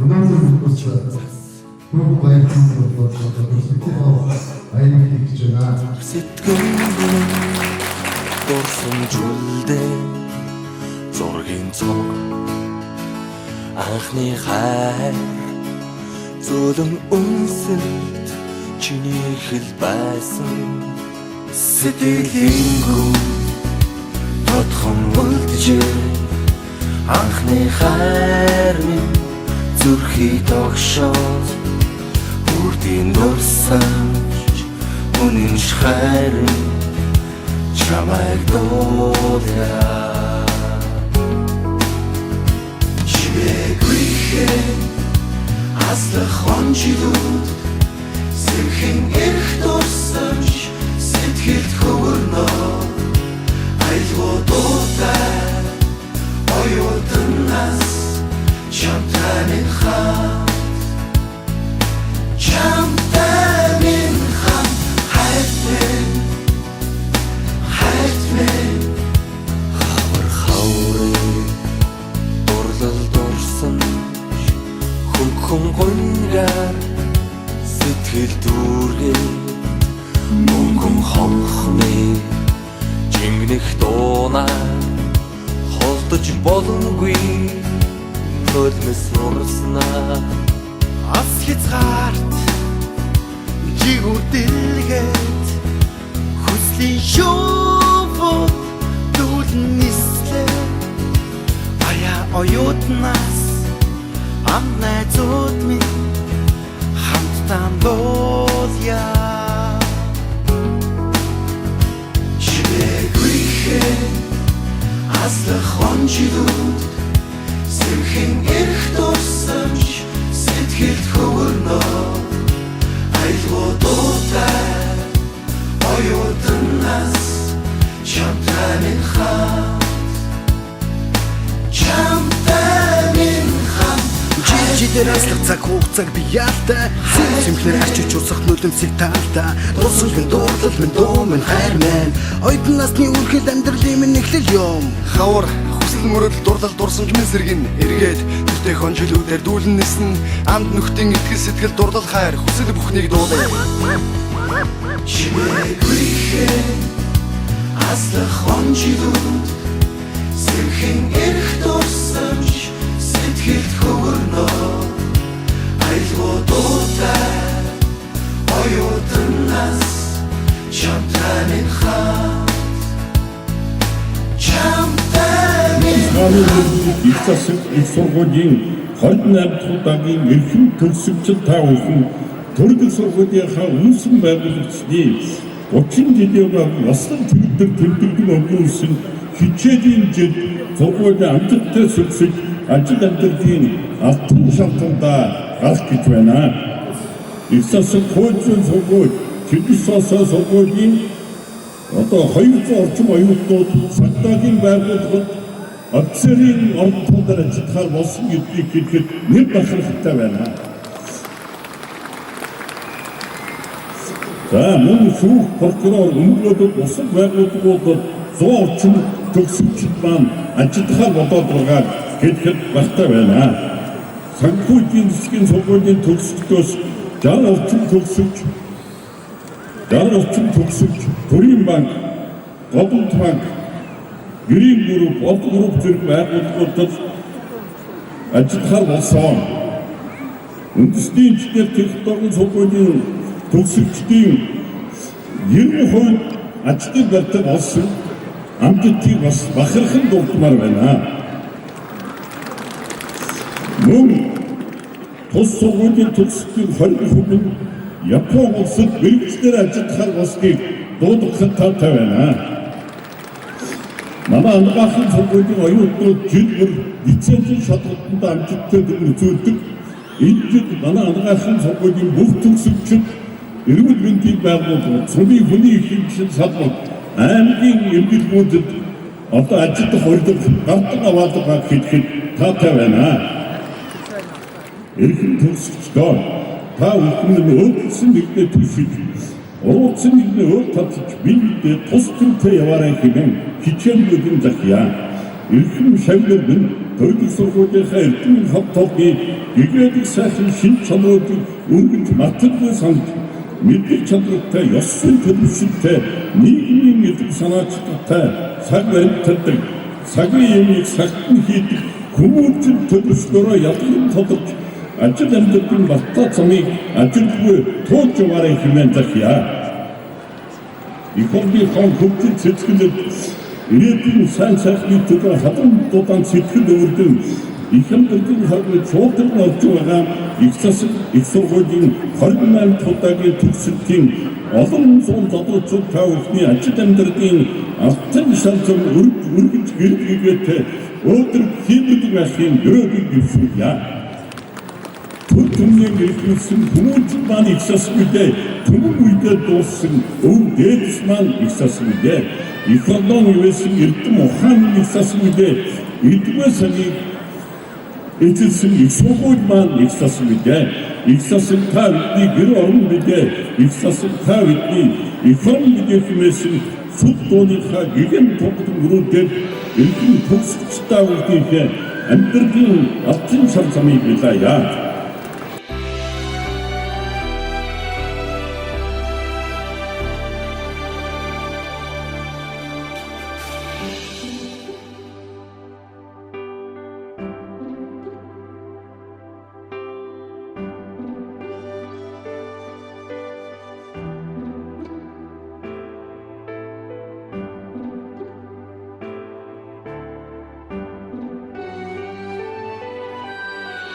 өнөөдөр бас бүх баяртай болоод аяг хийж байна. Сэтгэл дурсан зүйлдээ зургийн цог анхны хайр зүлэн үнсэлт чиний хэл байсан сэтгэлийн гүн тодхон үлджээ анхны хайр минь зүрхий тогшоод үрдийн дурсамж үнэн хайр чамайг дуулаа чимээгүй аслах онжидууд сэрхэн эрх дурсамж сэтгэлд хөвөрнөө айлгуудуудаа оюутнаас чамтай минь хамт чамтай минь хамт хайртай хавар хаврыг дурлал дурсан хөнгөн гонгаар сэтгэл дүүргээ мөнгөн хонхны жингнэх дуунаа холдож боломгүй нулимс урснаа ас хязгаарт жигүрдэлгээд хүслийн шоуфод дүүлэн нислээ ая оюутнаас ам найзууд минь хамтдаа боолъя чимээгүй аслах онжидууд сэрхэн эрх дурсамж сэтгэлд хөвөрнөө айлгуудуудаа оюутнаас чамтай минь хамт Жидээр аслах цаг хугацааг би яалтай Сэмхлэр арчиж усах нулимсыг таалтай Дурсамжын дуурлал минь дуу минь хайр минь Оюутан насны үргэлж амьдралын минь эхлэл юм Хавар хүсэл мөрөдөл дурлал дурсамж минь сэргэн эргээд тэртээ хонжилүүдээр дүүлэн нисэн амд нөхдийн итгэл сэтгэл дурлал хайр хүсэл бүхнийг дуулаа чимээгүй аслах онжидууд сэрхэн эрх дурсамж сэтгэлд хөвөрнөө айлгуудуудаа оюутнаас чамтай минь хамт их засаг их сургуулийн 28 дахь удаагийн эрхэм төгсөгчд та бүхэн төрөлх сургуулийнхаа үнсэн байгуулагчдын 30 жилийн өмнө наслан төлөвдөр тэмдэглэн өнгөрүүлсэн хичээлийн жил сургуулийн амжилттай сөлсөж ажил амьдралын алтан шалтгаандаа гарах гэж байна. Их засаг хуучин сургууль Чигсоосоо сургуулийн одоо 200 орчим оюутнууд цагдаагийн байгууллагад офицерийн ордоноор ажиллахаар болсон гэдгийг хэлэхэд нэг бахархалтай байна. За мөн шүүх прокурор өнгөрөөд бусад байгууллагууд 100 орчим төгсөгчд маань ажиллахаар болоод байгаа хэлэхэд багтаа байна. Санхүүгийн засгийн сургуулийн төгсөгчдөөс 60 орчим төгсөгч Төрийн банк, Голомт банк, Гэрийн групп, Олд групп зэрэг байгууллагуудад ажиллахаар болсон. Үндэсний инженер технологийн сургуулийн төгсөгчдийн 90% ажлын байртаг болсон амжилтыг бас бахархан дурдмаар байна. Мөн тус сургуулийн төгсөгчдийн 20% нь Япон улсад мэргэжлэр ажиллахаар болсныг дуудахад таатай байна. Манай анагаахын сургуулийн оюутнууд жил лицензийн шалгалтанд амжилттай үзүүлдэг. Энэ жил манай анагаахын сургуулийн бүх төгсөгчид эрүүл мэндийн байгууллагууд, цөмийн хүний хэмжээ салбарт, аймгийн эмнэлгүүдэд одоо ажиллах урилга гардан аваалгаа хэлэхэд таатай байна. Эрхэм төгсөгчдөө та бүхэн өөрсдөө нэгдээ түшиж, урууцсан нэгнээ өөр татж биедээ тус төлтэй яваарай хэмээн хичээлүүдийн захиа. Эрхэм шавнар минь төрөлх сургуулийнхаа эрдэмтэн хот толгын гэгээлэг сайхан шин чанаруудыг өргөж мартахгүй санаж мэддэг чадвартай ёс зүйн төлөвшөлттэй нийгмийн эдэг санаачтай цаг баримталдаг цагийн юмыг сагтан хийдэг хүмүүжил төлөвшлөөрөө ялган тодорч ажил амьдралын баттай замыг ажилгүй тууж яваарай хэмээн захиа. Ихорныхон хөгжил цэцгэлд ирээдүйн сайн сайхны төлөө хадамдуудан сэтгэл өвөрдөн их амьдралын харгуй цуутар болж байгаа их засаг их сургуулийн 28 удаагийн төгсөлтийн олон зуун залуучууд та бүхний ажил амьдралын алтан шалзам өргөж гэргээд өөдрөг хийдэг ахын өрөөгийг дэвшүүлье. Түмнийг ирсэн хүмүүст маань их засагтэй түмэн үедээ дууссан өвн дээдс маань их засагтэй их одон юусэн эрдэм ухаан их засагтэй эдгээр саныг эцэсэн их сургууль маань их засагтэй их засаг та бидний гэр орон бидээ их засаг та бидний их орон бидээ хэмээсэн сүд дууныхаа гигэн тогтмол өрөөдөд эрхэм төгсөгчтэй үлдээхээ амьдралын алтан шар замыг билаяа.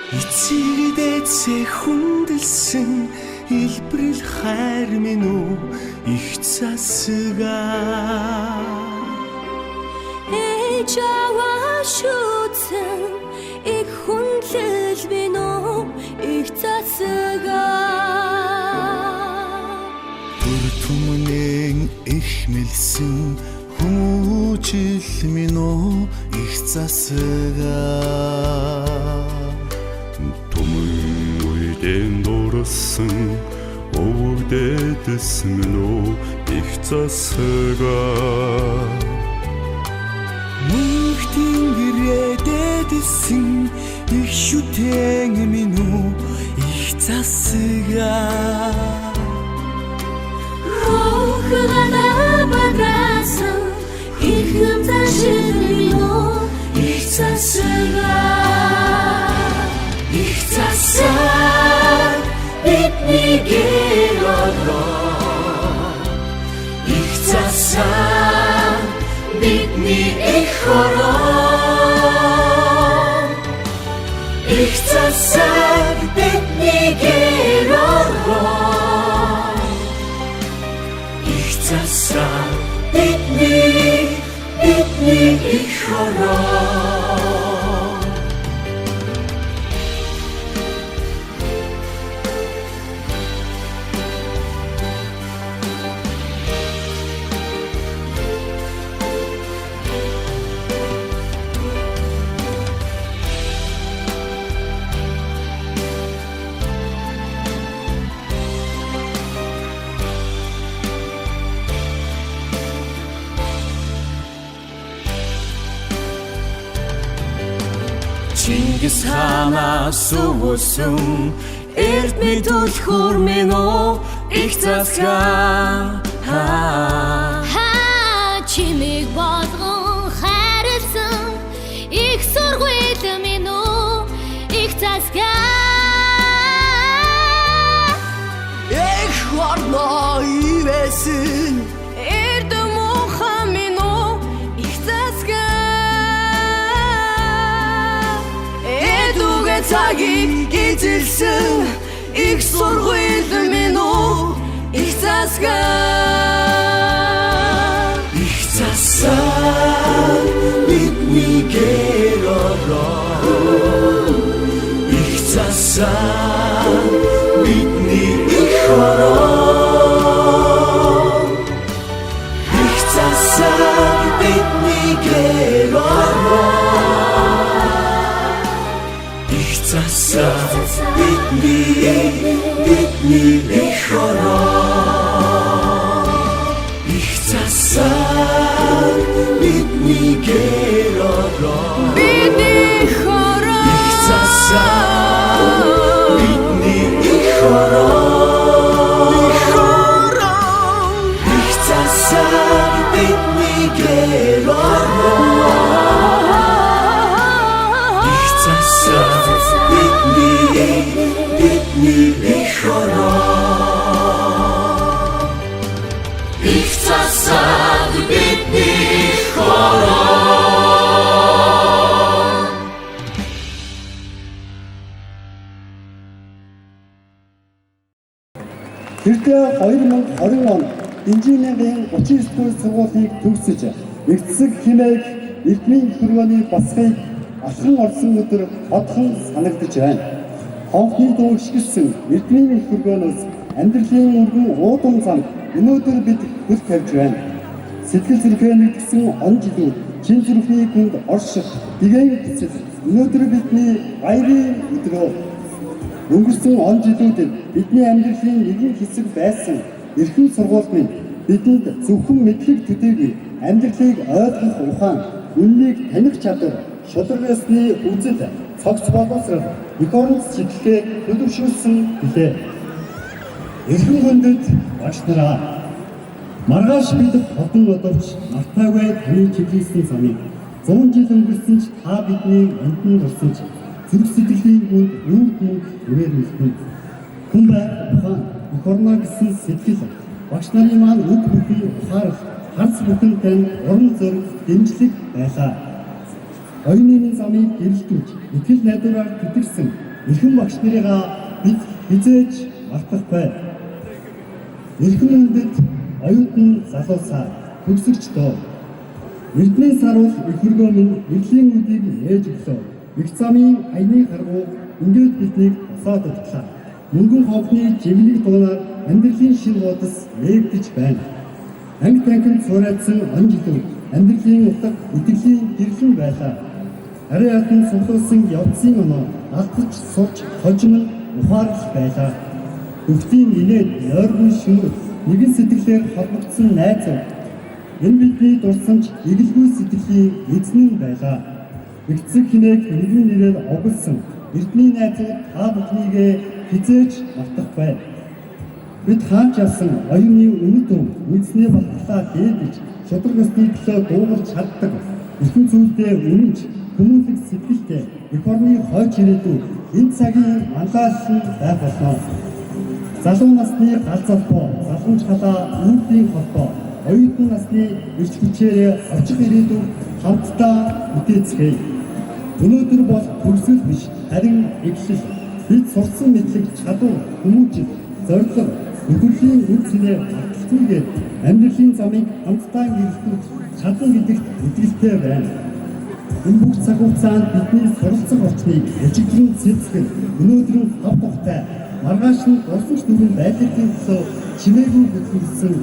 Эцэгдээсээ хүндэлсэн илбэрэл хайр минь үү их засгаа ээж аваа шүтсэн их хүндлэл минь үү их засгаа бүр түмнэн их мэлсэн хүмүүжил минь үү их засгаа Түмэн дурсан өвдөдөс минь их засгаа Мөнхтэн гэрээдэсэн их шүтэн минь үү их засгаа Рухгана бадрасан их юмзашил минь үү их засгаа их засаг бидний гэророо их засаг бидний их ороо их засаг бидний гэророо их засаг бидний их ороо Чингис хаанаас өвсөн эрдмийн түлхүүр минь үү их засгаа чимиг болгон хайрлсан их сургууль минь үү их засгаа эх орно ивэсэн эрдэм ухаан минь үү их засгаа цагийг эзэлсэн их сургууль минь үү их засгаа бидний гэророо их засгаа бидний их ороо их засгаа бидний гэророо засаг бидний их ороо их засаг бидний гэророо бидний их ороо их засаг Тэрдээ 2020 онд инженерийн 39 дугаар сургуулийг төгсөж эцэг хэмээх эрдмийн хөргөөний басхыг алхан орсон өдөр одхон санагдаж байна. Хонхны дуу ишгэлсэн эрдмийн хөргөөнөөс амьдралын өргөн уудан зам өнөөдөр бид хөл тавьж байна. Сэтгэл зүрхээ нэгтгсэн он жилүүд чин зүрхний хүнд орших дэгээн гэсэл өнөөдөр бидний баярын өдрөө. Өнгөрсөн он жилүүдэд бидний амьдралын нэгэн хэсэг байсан эрхэм сургууль минь бидэнд зөвхөн мэдлэг төдийгүй амьдралыг ойлгох ухаан, үннийг таних чадвар, шударгасны үзэл, цогц боловсрол, эх орон сэтгэлгээ төлөвшүүлсэн билээ. Эрхэм хүндэт багш нараа маргааш бид хотон одовч мартаагүй таны чиглэсэн замыг 100 жил өнгөрсөн ч та бидний амтнд орсон ч зүрх сэтгэлийн хүнд үүрэг үрээр үлдэн. Хүн байх ухаан, эх орноо гэсэн сэтгэл, багш нарын маань үг бүхий ухаарах, харц бүхэнтэй уран зориг дэмжлэг байлаа. Оюуны замыг гэрэлтүүлж, итгэл найдвараар тэтгэрсэн эрхэм багш нарыгаа бид хизээж мартахгүй. Эрхэм хүндэт оюутан залуусаа төгсөгчдөө эрдмийн саруул их хөргөө минь эрлийн үдийг ээж өглөө. Их замын аяны харгуу ингээд биднийг босоод өгтлээ. Мөнгөн ховны жиглэг дуунаар амьдралын шин бодос нээгдэж байна. Анги танхимд суурайсан он жилүүд амьдралын утга итгэлийн гэрлэн байлаа. Арай ятан суглуулсан явцын оноо алдаж сурч хожим ухаарл байлаа. Өвтийн инээд ойрхон шүмэр нэгэн сэтгэлээр холбогдсон найзууд энэ бидний дурсамж эгэлгүй сэтгэлийн эзэн нь байлаа. Эцэг хинээг нэгэн нэрээр оголсон эрдмийн найзууд та бүхнийгээ хизээж мартахгүй. Бид хаач явсан оюуны үнэт өв үндэсний батлаа дээлж шударгасны төлөө дуугарч чаддаг. Эрхэм зүйлдээ үнэнч хүмүүнлэг сэтгэлтэй эх орны хойч ирээдүй энэ цагийн анхаарсан байх болно. Залуу насны галзалбоо, залуучч халаа үүргийн холбоо, оюутан насны эрч хүчээр очих ирээдүй хамтдаа бүтээцгээе. Өнөөдөр бол төгсгөл биш, харин эглэл. Бид сурсан мэдлэг, чадвар, хүмүүжил, зорилго, нөхөрлийн үн цэнэ баталгүйгээр амьдралын замыг хамтдаа гэрэлтүүлж чадна гэдэгт итгэлтэй байна. Энэ бүх цаг хугацаанд бидний суралцах орчныг ежиглэн цэцгэн өнөөдрийн хав тухтай маргааш нь урсамж дүрэн байдлын төлөө чимээгүй хөтлөгдсөн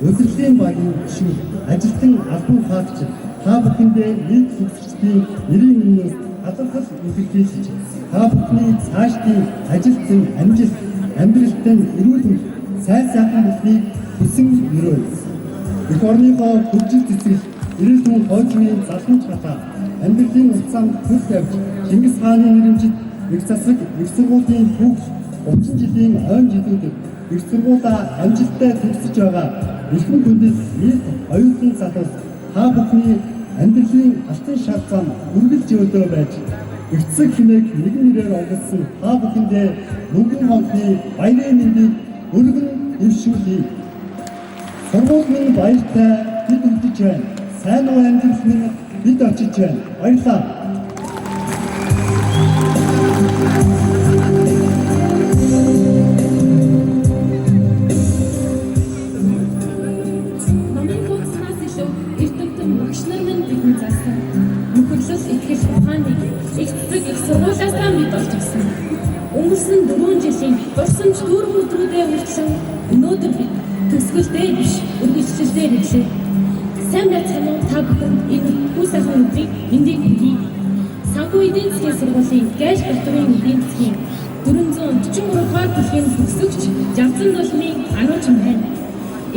удирдлагын багийн гишүүд ажилтан албан хаагч та бүхэндээ нийт төгсөгчдийн нэрийн өмнөөс талархал илэрхийлж та бүхний цаашдын ажилтан амжилт амьдралтай эрүүл мэнд сайн сайхан бүхнийг хүсэн өрөөл. Эх орныхоо хөгжил цэцгэл эрүүл мэнд хойчмын залхамж хата амьдралын уцаанд төр тавьж Чингис хааны нэрэмжит их засаг их сургуулийн түүх 30 жилийн ойн жилүүдэд их сургуулаа амжилттай төгсөж байгаа эрхэм хүндэт нийт оюутан залуус та бүхний амьдралын алтан шар зам үргэлж өдөө байж эцэг хинээг нэгэн нэрээр оголсон та бүхэндээ мөнгөн хонхны баярын мэндийг өргөн дэвшүүлье. Сургууль минь баяртай бид үлдэж байна. Сайн уу амьдрал минь бид очиж байна. Баярлалаа. Өнгөрсөн 4 жилийн дурсамж дүүрэн өдрүүдээ хүртсэн өнөөдөр бид төсгөлтэй биш үргэлжлэлтэй хэлээ. Сайн байцгаана уу та бүхэн энэ бүх сайхан өдрийг мэндийг хүргэе. Санхүү эдийн засгийн сургуулийн Гайш Батбарын эдийн засгийн 443 дугаар бүлгийн төгсөгч Жавзан нулимын ануучин байна.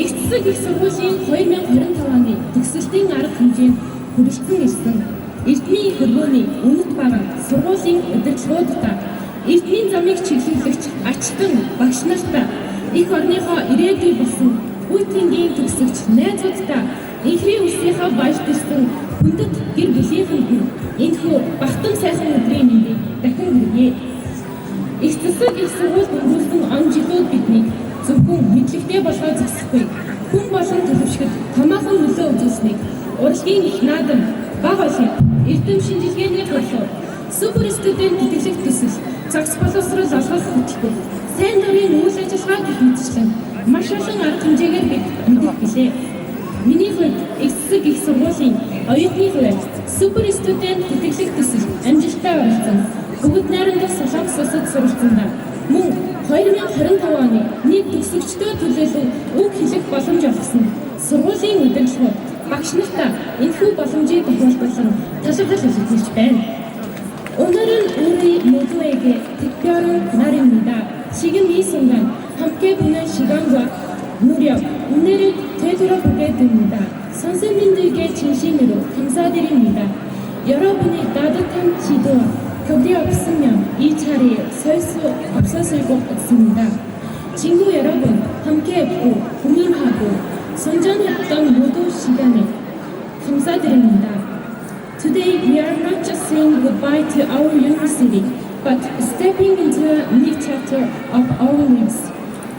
Их засаг их сургуулийн 2025 оны төгсөлтийн арга хэмжээнд хүрэлцэн ирсэн эрдмийн хөргөөний үнэт бага сургуулийн удирдлагуудаа эрдмийн замыг чиглүүлэгч ачтан багш нартай эх орныхоо ирээдүй болсон Путингийн төгсөгч найзуудтай инхрийн үсгийнхаа баярлсан хүндэт гэр бүлийнхэн энэхүү бахтан сайхан өдрийн мэндийг дахин хүргэе. Их засаг их сургууль өнгөрсөн он жилүүд биднийг зөвхөн мэдлэгтэй болгоо зогсохгүй хүн болон төлөвшгөд томоохон нөлөө үзүүлсэнийг урлагийн их наадам баг олон эрдэм шинжилгээний бодлоо супер студент тэтгэлэг төсөл загас боловсрол олгох хөтөлбөр, сайн дурын үйл ажиллагаа гэх мэтчлэн маш олон арга хэмжээгээр бид мэдэх билээ. Миний хувьд эсэг их сургуулийн оюутны хувьд супер студент тэтгэлэг төсөл амжилттай оролцсон. Бүгд найрамдах Солонгос улсад суралцсандаа мөн 2025 оны нийт төгсөгчдөө төлөөлөн үг хэлэх боломж олгосон. Сургуулийн удирдлагууд багш нартаа энэхүү боломжийг тохиолдуулан талархал илэрхийлж байна. 오늘은 우리 모두에게 특별한 날입니다. 지금 이 순간 함께 보낸 시간과 노력, 은혜를 되돌아보게 됩니다. 선생님들께 진심으로 감사드립니다. 여러분의 따뜻한 지도와 격려 없으면 이 자리에 설 수 없었을 것 같습니다. 친구 여러분, 함께했고 고민하고 선전했던 모든 시간에 감사드립니다. Today we are not just saying goodbye to our university, but stepping into a new chapter of our lives.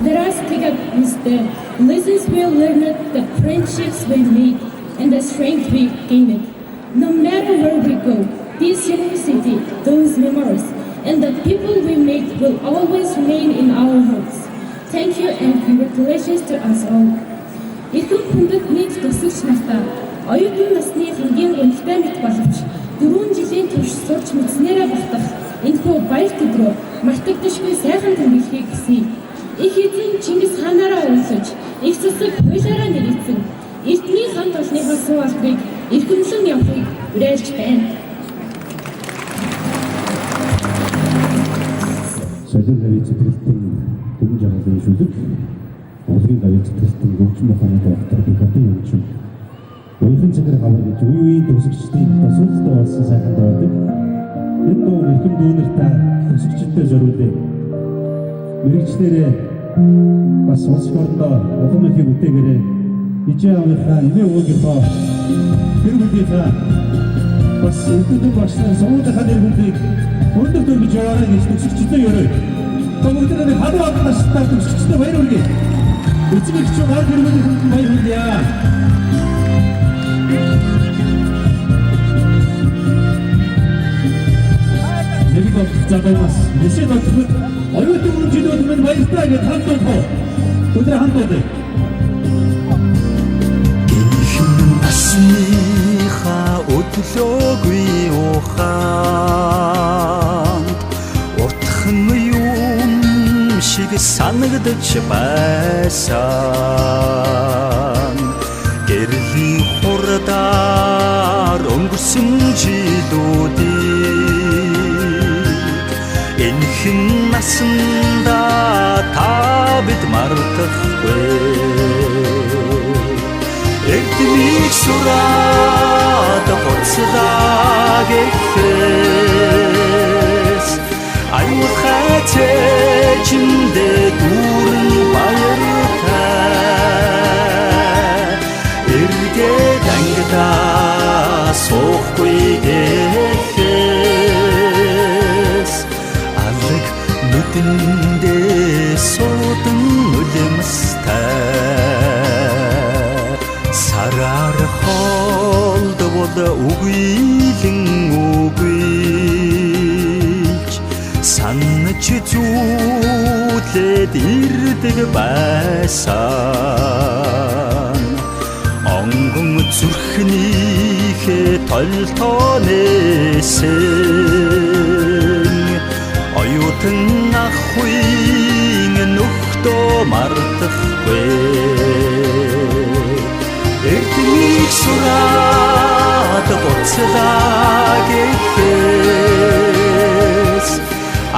Let us take up with the lessons we learned, the friendships we made, and the strength we gained. No matter where we go, this university, those memories, and the people we met will always remain in our hearts. Thank you and congratulations to us all. Эрхэм хүндэт нийт төгсөгч нартаа оюутан насны хамгийн гонхтой мэт боловч 4 жилийн турш сурч мэдснээрээ багтах энэхүү баяр төдрөө мартагдашгүй сайхан тэмдэглэхийг хүсье. Их эзэн Чингис хаанаараа уулзаж, их засаг хуулиараа нэрийцэн, эртний хан толныхоо суу албыг эрхэмлэн явахыг уриалж байна. Солион гавь цэцгэлтэн дүнж хаалын шүлэг, Монголын гавь цэцгэлтэн өвчин моханы доктор Бихатын юмчин. Өөрхөн цагаар хавар гэж үе үеийн төгсөгчдийн тасуултаа болсон сайхан доодог. Энэ дуу эрхэм дүүнэртэй төгсөгчдтэй зориулъя. Мэргэжлэрээ бас сонсгондоо улам их бүтээгээрээ ижээ авийнхаа нэмээ уугийнхаа тэр бүдийнхаа бас өдөртөө багшны сонгуулийнхаа нэр хүндийг өндөр төрөж яваарай гэж төгсөгчдөө өрөө. Төгсөгчдөө хадгалж тастаа төгсөгчдөө баяр хүргэе. Эцэг ч гар хэрмэний хүнд баяр хүргэе. Нэгдүгээр цагаас нэшээд өгөх оюутан хүнчдүүд минь баяртай гэж хамтдаа. Өдөр хамтдаа. Насныхаа өглөөгүй ухаанд утхан юм шиг санагдаж байсан. Гэрлийн хурдаар өнгөрсөн жилүүдийг энэхэн насанда та бид мартахгүй. Эрдмийг сураад хоцлаа гэхээс аюулхай цэжиндээ дүүрэн баяртай эргээд ангидаа суухгүй гэхээс алаг нүдэндээ суудан үлэмстэй сараар холдвол үгүйлэн үгүйлж санаж зүүлээд ирдэг байсан онгон зүрхнийхээ толтоонэсэн оюутан ахуйн нөхдөө мартахгүй эрдмийг сураад боцлаа гэхээс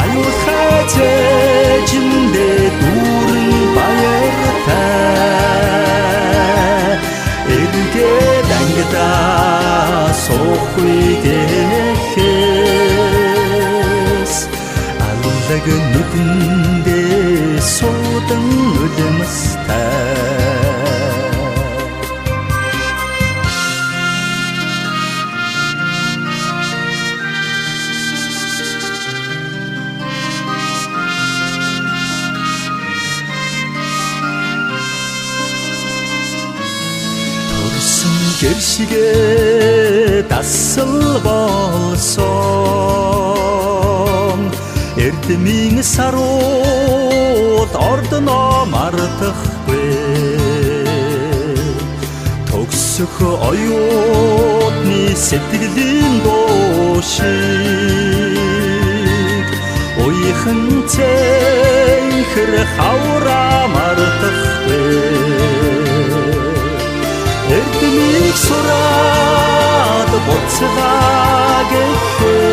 аюулхай цэжиндээ дүүрэн баяртай эргээд ангидаа суухгүй гэхээс аллаг нүдэндээ суудан үлэмстэй гэршигэ дасал болсон эрд эрдмийн сарууд ордно мартахгүй төгсөх оюутны сэтгэлийн дуу шиг уйхан цэнхэр хавраа мартахгүй эрдмийн сураад буцлаа гэхээс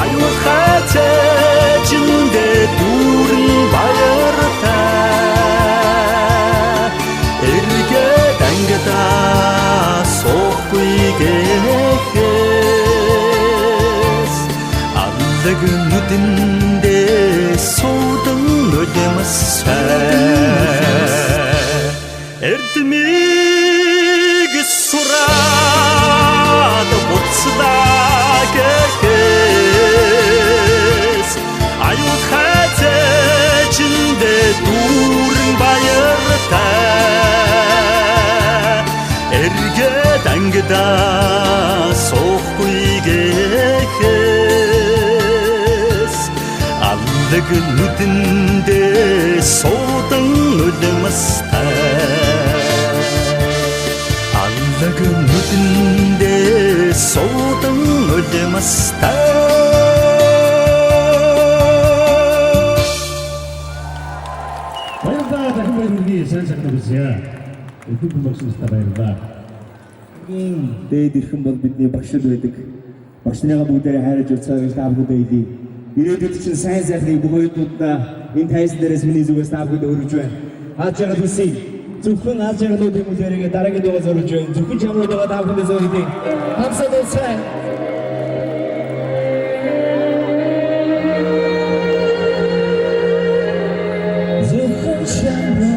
аюу хатэжиндэ дүүрэн баяртай эргээд ангидаа суухгүй гэхээс алдаг нүдэндээ суудан нүдэмсээ эрдмийг сураад буцлаа гэхээс аюу хатэжиндэ дүүрэн баяртай эргээд ангидаа суухгүй гэхээс алдаг нүдэндээ суудан нүдэмстэй алдаг нүдэндээ суудан нүдэмстэй баярлалаа дахин баярлалаа сайн сагнавсаа өдөр болгостой баярлалаа дээд ирхэн бол бидний багшд байдаг багшныгаа бүгдээрээ хайрж уцаар та бүхэндээ хэлье ирээдүйд чинь сайн сайхныг бүх оюутнуудаа энэ тайзан дээрээс миний зүгээс та бүхэнд өргөж байна хаач яагаад үсэй зөвхөн аз жаргалуудын үлээрээ дараагийн дугаар зориулж байна зөвхөн чамруудаа та бүхэндээ зориулъя хамсаад уцаа зөвхөн чамруу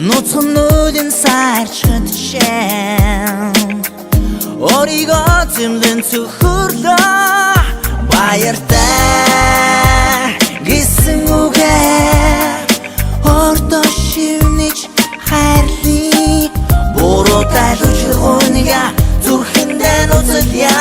Нүцгэнүүдэн сарчхад шэн Оригоо зэмлэн цөхөрлөө Баяртай гисэн үгээр Ордоо шивнэж хайрлий Буруутай лүжгүүнига зүрхэндээ нуцалъя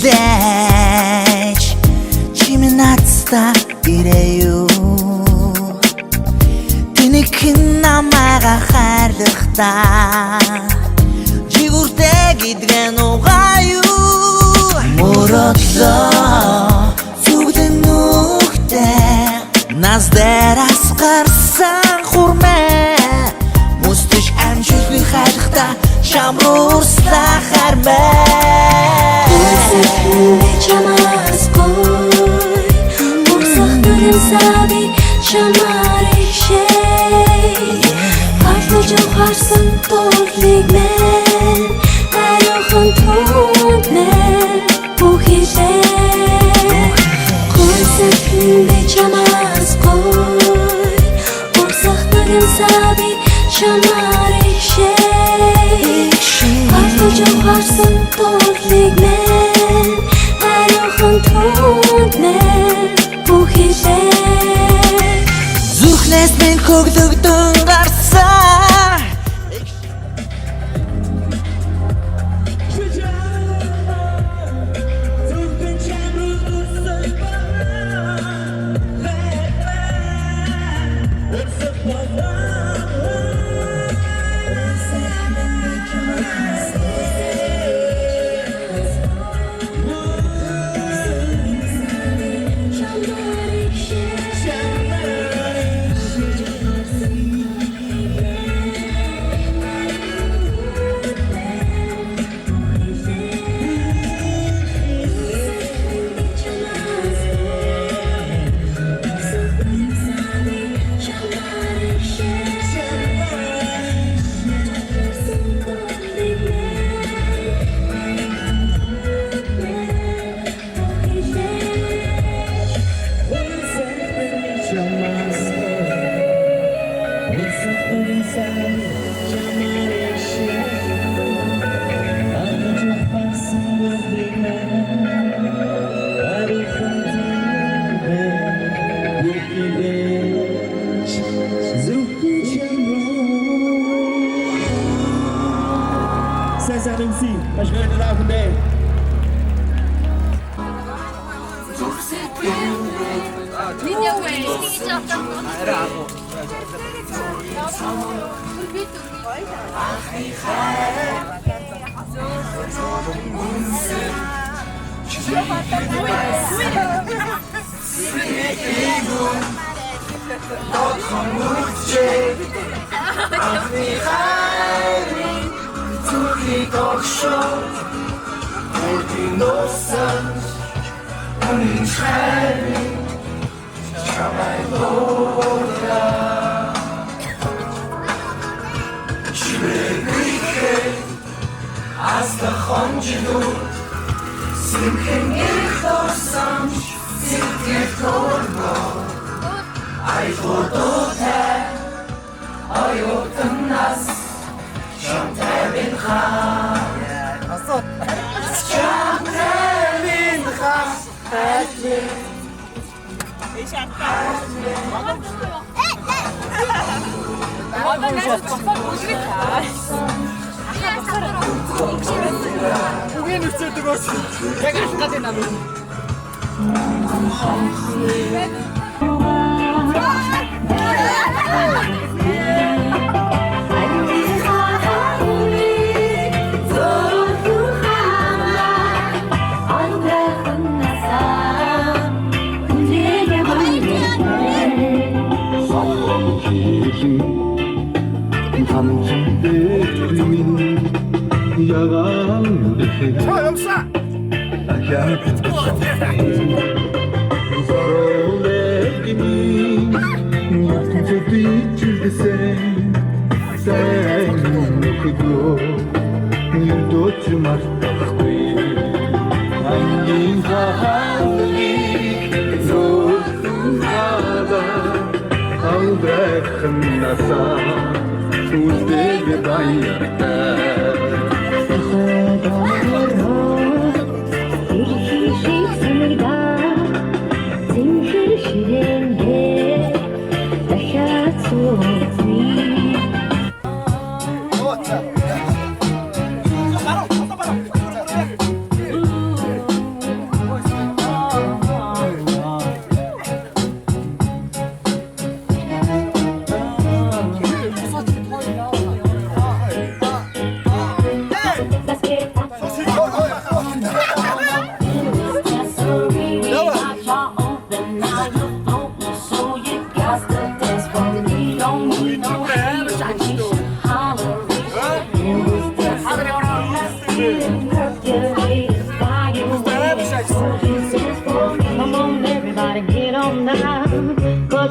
Бигдэж чимэн атста ирэё Тэнийхэн намайга хайрлахдаа жигүүртэй гэдгэн угааю Мородлоо зүгдэн нүхтэй нас дээр асгарсан хурмэ Мустиш амжилтны хайрлагта шамруулслаа хармэ Чамаас гой Мусах нүрэн саби чамаарай шэй Хартаж авхарсан тулыг мэн Хайрхан тунд мэн Бүхилээ Гойсах нүрэн чамаас гой Мусах нүрэн саби чамаарай шэй Хартаж авхарсан тулыг мэн Зүрхнээс минь хөглөгдөн гарсан Başka yerde daha kunde.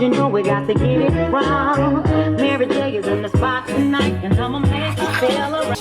You know we got to get it wrong. Mary J is in the spot tonight, and I'ma make you feel alright.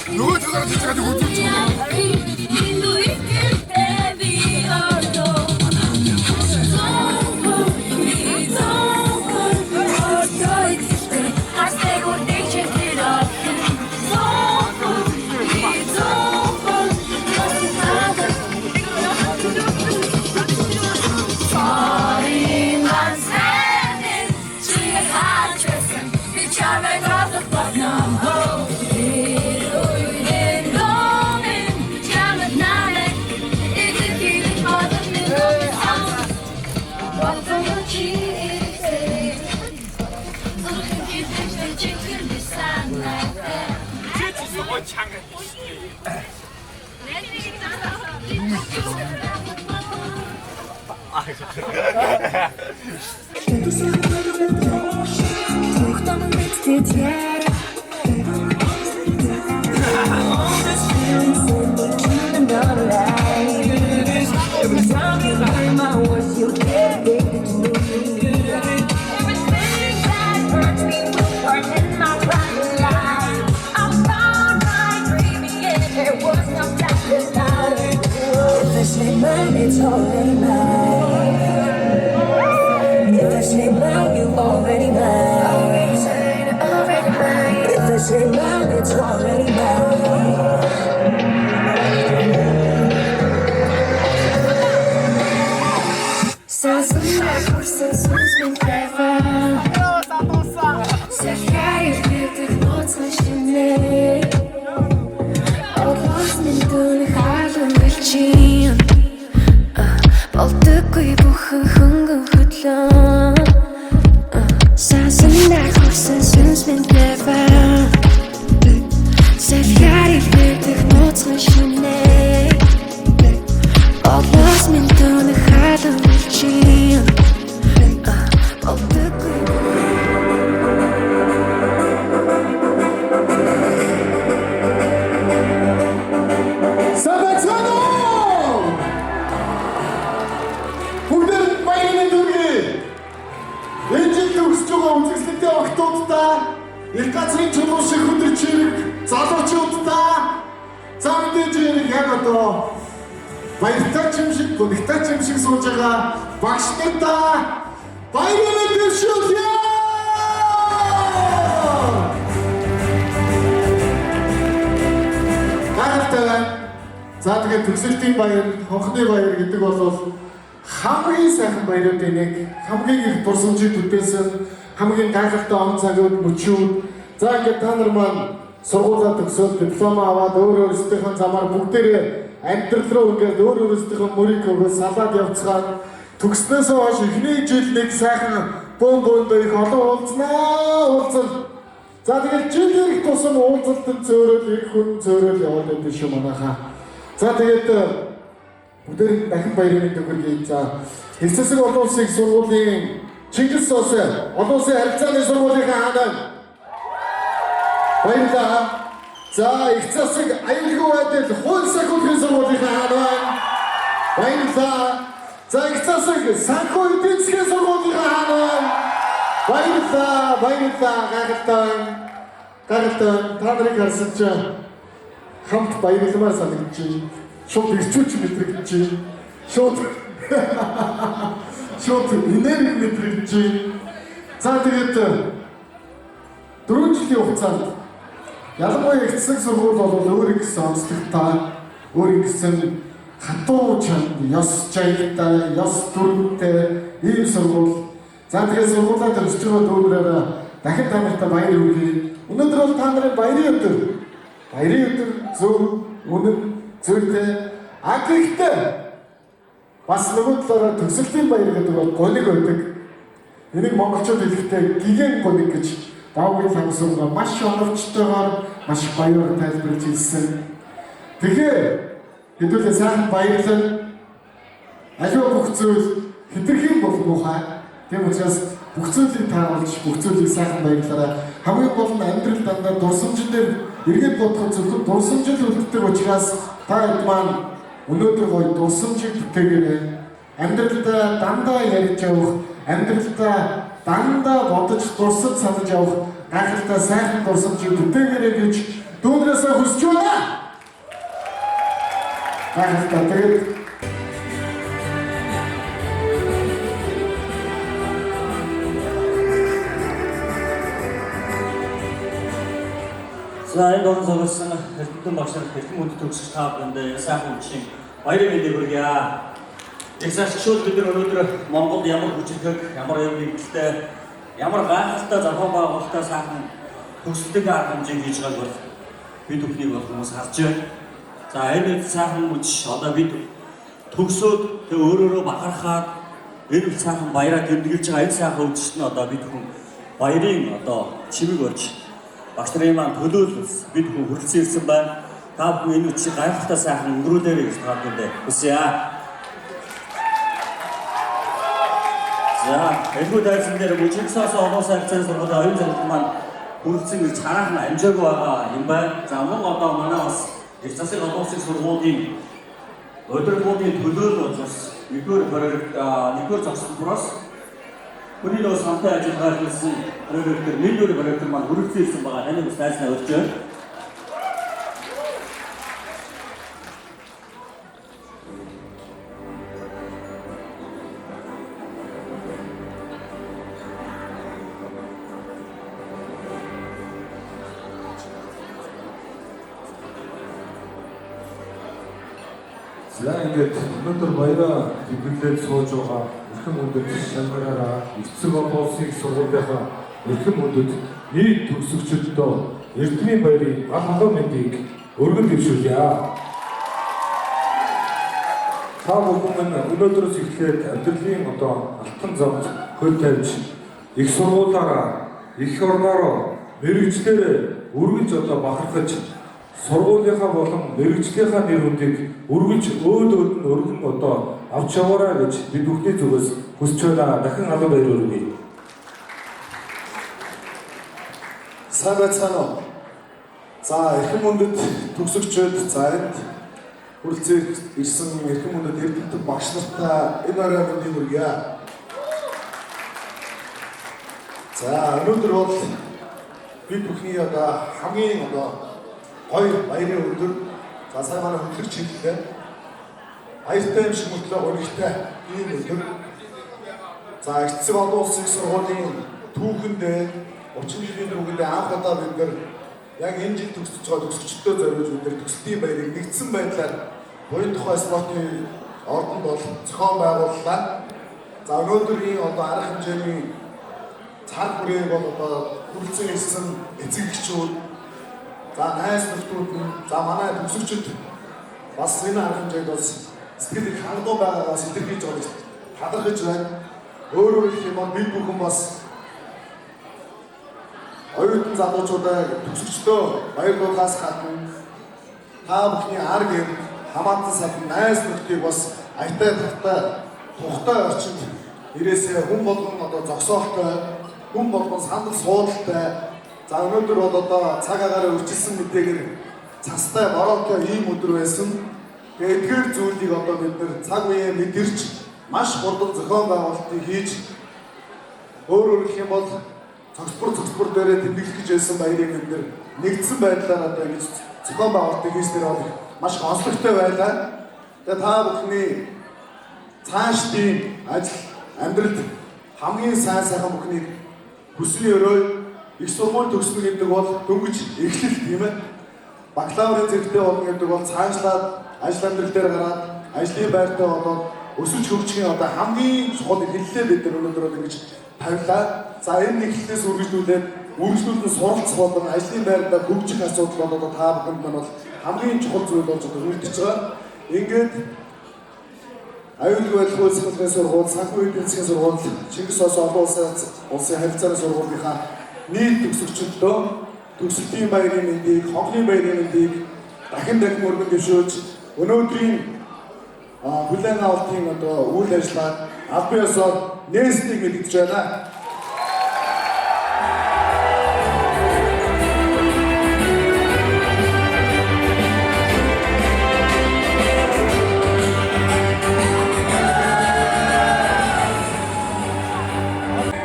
누가 저 사람 진짜 가지고 But no, It's already mine. If I say mine, you already mine. If I say mine, it's already mine. Sounds like we're since been clever. Сахарит битых мощностей. Огласный дулы хажим причин. Болдоггүй бүхэн хөнгөн хөдлөн. Сасанаар хүрсэн сүнс минь never. Сахарит битых мощностей. Огласный дулы хажим причин. Болдоггүй үзэсгэлэнтэй охтуудаа, их газрын чулуу шиг хүндэрч ирэх залуучуудаа, за мэдээж яг одоо баяртай ч юм шиг, гонхтой ч юм шиг сууж байгаа багш нартаа баярын дэвшүүлье! За тэгээд төгсөлтийн баяр, хонхны баяр гэдэг бол хамгийн сайхан баяруудын нэг, хамгийн их дурсамжийг бүтээсэн, хамгийн гайхалтай он цагууд, мөчүүд. За ингээд та нар маань сургуулаа төгсөөд диплом аваад өөр өөрсдийнхөө замаар бүгдээрээ амьдрал руу ингээд өөр өөрсдийнхөө мөрийг өгөөд салаад явцгаад төгснөөс хойш эхний жил нэг сайхан бөөндөө их олон уулзал. За тэгээд жил ирэх тусам уулзалтад зөөрөл, их хүн зөөрөл яваад байдаг шүү манайхаа. За тэгээд бүгдээр дахин баярын төгөргий. За Эцэсэг олон улсын сургуулийн Чингис ус олон улсын харилцааны сургуулийнхаа хаанаа баярлалаа. За их засаг аюулгүй байдал хууль сахиулахын сургуулийнхаа хаанаа баярлалаа. За их засаг санхүү эдийн засгийн сургуулийнхаа хаанаа баярлалаа. Гайхалтай та нарыг харсан чинь хамт баярламаар санагдаж байна. Шууд ирчүүч мэдрэгдэж байна. Шууд энерги мэдрэгдэж байна. За тэгээд 4 жилийн хугацаанд ялангуяа их засаг сургууль бол өөрийн гэсэн онцлогтой, өөрийн гэсэн хатуу чанд, ёс жаягтай, ёс дүрмтэй ийм сургууль. За тэгээд сургуулаа төгсөж байгаа дүүрээр дахин та нартай баяр хүргэе. Өнөөдөр бол та нарын баярын өдөр. Баярын өдөр зөв үнэн зүйтэй агигтэй бас нөгөө талаараа төгсөлтийн баяр гэдэг бол гониг байдаг. Энийг монголчууд хэлэхдээ гигэн гониг гэж дааврын хамсарга маш оновчтойгоор маш баяраар тайлбарлаж хэлсэн. Тэгэхээр хэдүүлээ сайхан баярлал аливаа бүх зүйл хэтэрхий болох муухай. Тийм учраас бүх зүйлийг тааруулж бүх зүйлийг сайхан баярлаарай. Хамгийн гол нь амьдрал дандаа дурсамжин дээр эргээд бодоход зөвхөн дурсамжил үлддэг учраас та хэд маань өнөөдөр гоё дурсамжийг бүтээгээрэй. Амьдралдаа дандаа ярьж явах, амьдралдаа дандаа бодож дурсаж санаж явах гайхалтай сайхан дурсамжийг бүтээгээрэй гэж дүүнээсээ хүсэж байна. Гайхалтай тэгээд За энэ дөрвөн зогссон эрдэнэ багш нар хэрхэн мөнд төгсөж та бүхэнд сайхан үчиг баярын мэндийг хүргье. Ягсааччууд бид нар өнөөдөр Монголд ямар хүчтэй, ямар өвлөлттэй, ямар гайхалтай зохион байгуулалттай сайхан төгсөлтөг арга хэмжээг хийж байгааг бол бид бүхнийг бол хүмүүс харж байна. За энэ сайхан үч одоо бид төгсөөд тэг өөрөөрөө бахархаад энэ сайхан баяраа тэмдэглэж байгаа энэ сайхан үчс нь одоо бид бүхэн баярын одоо чимэг болж багш нарын маань төлөөлөл бид бүхэн хүрэлцэн ирсэн байна. Та бүхэн энэ үчиг гайхалтай сайхан өнгөрүүлээрэй гэж та бүхэнд хүсье. За, элгүй дайсан дээр мужигсаас одоосоо харьцан сургуулийн оюун зохиол маань хүрэлцэн гэж цаахан амжааг байгаа юм байна. За мөн одоо манай бас их засгийн олон улсын сургуулийн удирдлагын төлөөлөл бас нэгдүгээр зогсолтроос хүний нөө самтай ажиллагаа хийсэн проектор нэгдүгээр проектор маань хүрэлцэн ирсэн байгаа. Таны бас найснаа өрж байна. За ингээд өнөөдөр баяраа тэмдэглээд сууж байгаа эрхэм хүндэт шалгараараа эцэг олон улсын сургуулийнхаа эрхэм хүндэт нийт төгсөгчдөө эрдмийн баярын гал халуун мэндийг өргөн дэвшүүлье. Та бүхэн өнөөдрөөс эхлээд амьдралын одоо алтан замд хөл тавьж их сургуулаараа их орноороо мэрэгчлэрээ өргөж одоо бахархаж сургуулийнхаа болон мэрэгжлийнхаа нэр хүндийг өргөж өөд нь өргөн одоо авч яваарай гэж бид бүхний зүгээс хүсэж байна. Дахин алан баяр хүргэе. Сайн байцгаана уу? За, эрхэм хүндэт төгсөгчид за энд хүрэлцэн ирсэн эрхэм хүндэт эрдэмтэн багш нартай энэ орой мэндийг хүргье. За, өнөөдөр бол бид бүхний одоо хамгийн гоё баярын өдөр. За сайн манай хөтлөгч хэллээ. Баяртай юм шиг мөртлөө гонигтай ийм өдөр. За эцэг олон улсын сургуулийн түүхэндээ 30 жилийн түрүүндээ анх удаа бид нэр яг энэ жил төгсөж байгаа төгсөгчдөө зориулж бид нэр төслийн баярыг нэгдсэн байдлаар буян тухай спортын ордонд бол зохион байгууллаа. За өнөөдрийн арга хэмжээний цаг хүрээг бол хүрэлцэн ирсэн эцэгчүүд за найз нөхдөд нь за манай төгсөгчд бас энэ арга хэмжээд бас сэтгэл их хангалттай байгаагаас илэрхийлж байгаа гэж талархаж байна. Өөрөөр хэлэх юм бол бид бүхэн бас оюутан залуучуудаа төгсөгчдөө баярлуулахаас гадна та бүхний арга юм хамаатан садан найз нөхдийг бас аятай тухтай орчинд ирээсээ хүн болгон зогсоолтой хүн болгон сандал суудалтай. За өнөөдөр бол цаг агаараа үржилсэн мэдээгээр цастай бороотой ийм өдөр байсан. Тэгээд эдгээр зүйлийг бид нэр цаг үеэ мэдэрч маш хурдан зохион байгуулалтыг хийж өөрөөр хэлэх юм бол цогцбор дээрээ тэмдэглэх гэж байсан баярыг бид нэр нэгдсэн байдлаар ингэж зохион байгуулалтыг хийснээр бол маш онцлогтой байлаа. Тэгээд та бүхний цаашдын ажил амьдралд хамгийн сайхан бүхнийг хүсний өрөө их сургууль төгснө гэдэг бол дөнгөж эхлэл тийм ээ. Бакалаврын зэрэгтэй болно гэдэг бол цаашлаад ажил амьдрал дээр гараад ажлын байртаа болоод өсөж хөгжихийн хамгийн чухал эхлэлээ бид нар өнөөдөр ингэж тавилаа. За энэ эхлэлээс үргэлжлүүлээд суралцах болон ажлын байртаа хөгжих асуудал бол та бүхэнд маань бол хамгийн чухал зүйл болж үлдэж байгаа. Ингээд аюулгүй байдлын захиалгын сургууль, санхүү эдийн засгийн сургууль, Чингис Хос олон улсын харилцааны сургуулийнхаа нийт төгсөгчдөө төгсөлтийн баярын мэндийг, хонхны баярын мэндийг дахин өргөн дэвшүүлж өнөөдрийн хүлээн авалтын үйл ажиллагааг аль биесээр нээснийг мэдгэж байна.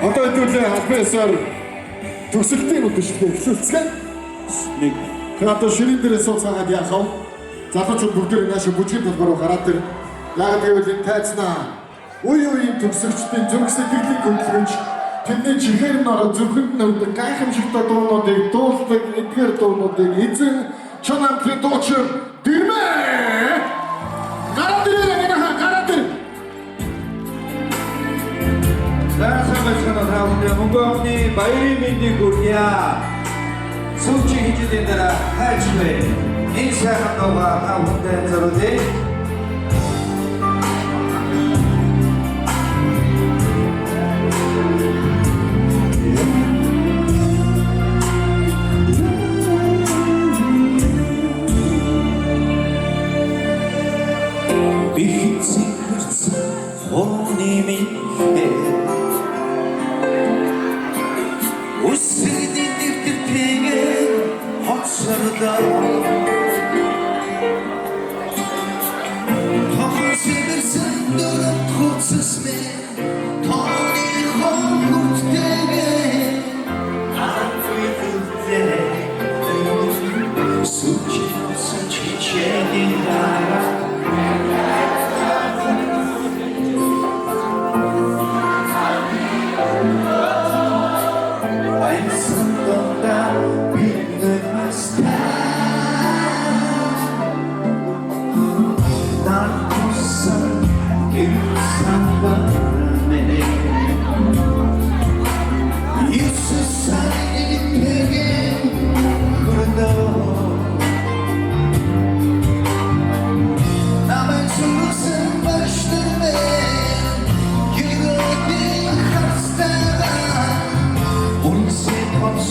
Одоо хэдүүлээ аль биесээр төгсөлтийн үдэшлэгээ эхлүүлцгээе. Нэг. Тэгээд ширийн дээрээ сууцгаад яах вэ? Залуучууд бүгд нааш бүжгийн талбар руу гараад ир. Яг гэвэл энэ тайцнаа үеийн төгсөгчдийн зүрх сэтгэлийг хөдөлгөнч тэдний чихээр нь ороод зүрхэнд нь гайхамшигтай дуунуудыг дуулдаг эдгээр дуунуудыг эзэн чон амтлын дуучир дэрмээ. Гараад ир. Сайн байцгаана мөнгөний баярын мэндийг хүргье. Сүүчийн хичээлийн дараа хайчмээ. Энэ сайхан дуугаа та бүхэнд зориулъя. Бихцэн хөрцөн хооны минь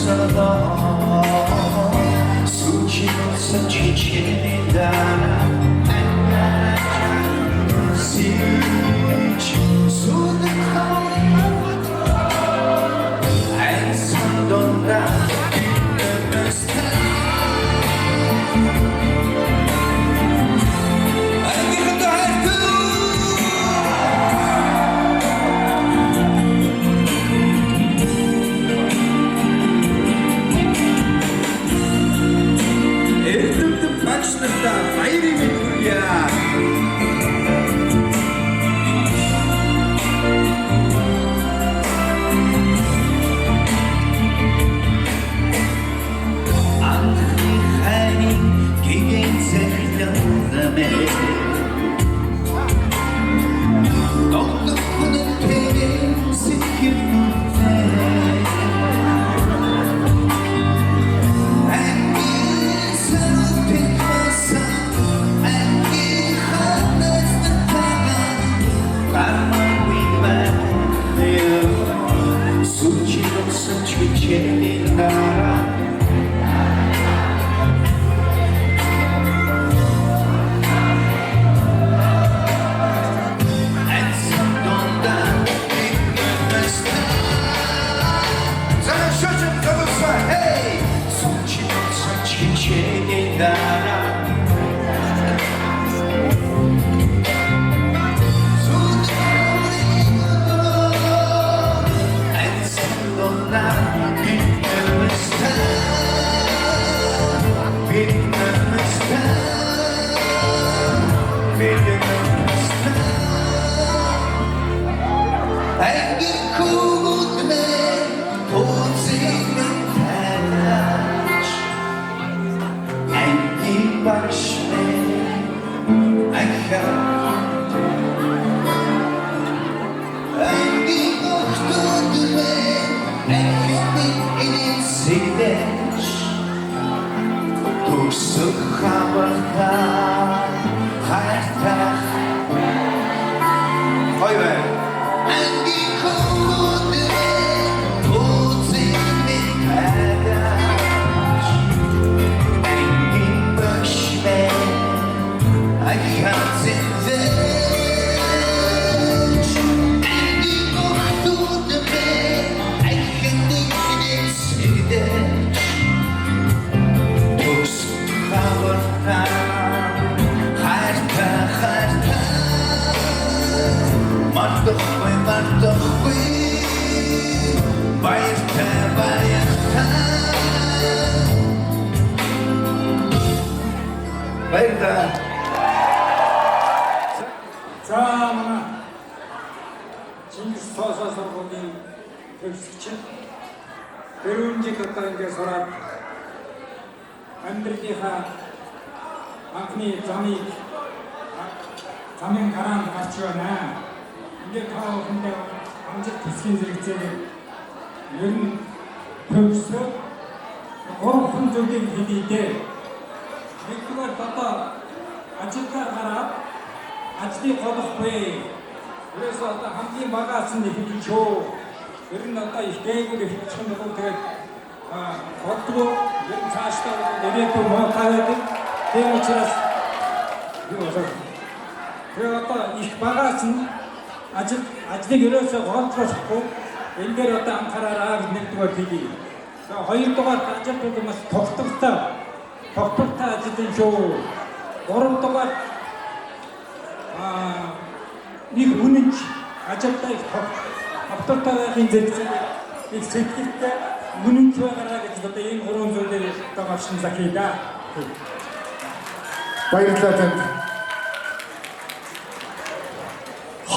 없어도 수치로서 지치는 나라 ажлыг ерөөсөө гонцлохгүй энэ дээр одоо анхаараа гэж нэгдүгээр хэлье. Хоёрдугаар ажилтнууд маш тогтвортой ажиллаж шүү. Гуравдугаар нэг үнэнч ажилтаа их тогтвортой байхын зэрэгцээ их сэтгэлтэй үнэнч байгаараа гэж одоо энэ гурван зүйлээр одоо машин захий да. Баярлалаа.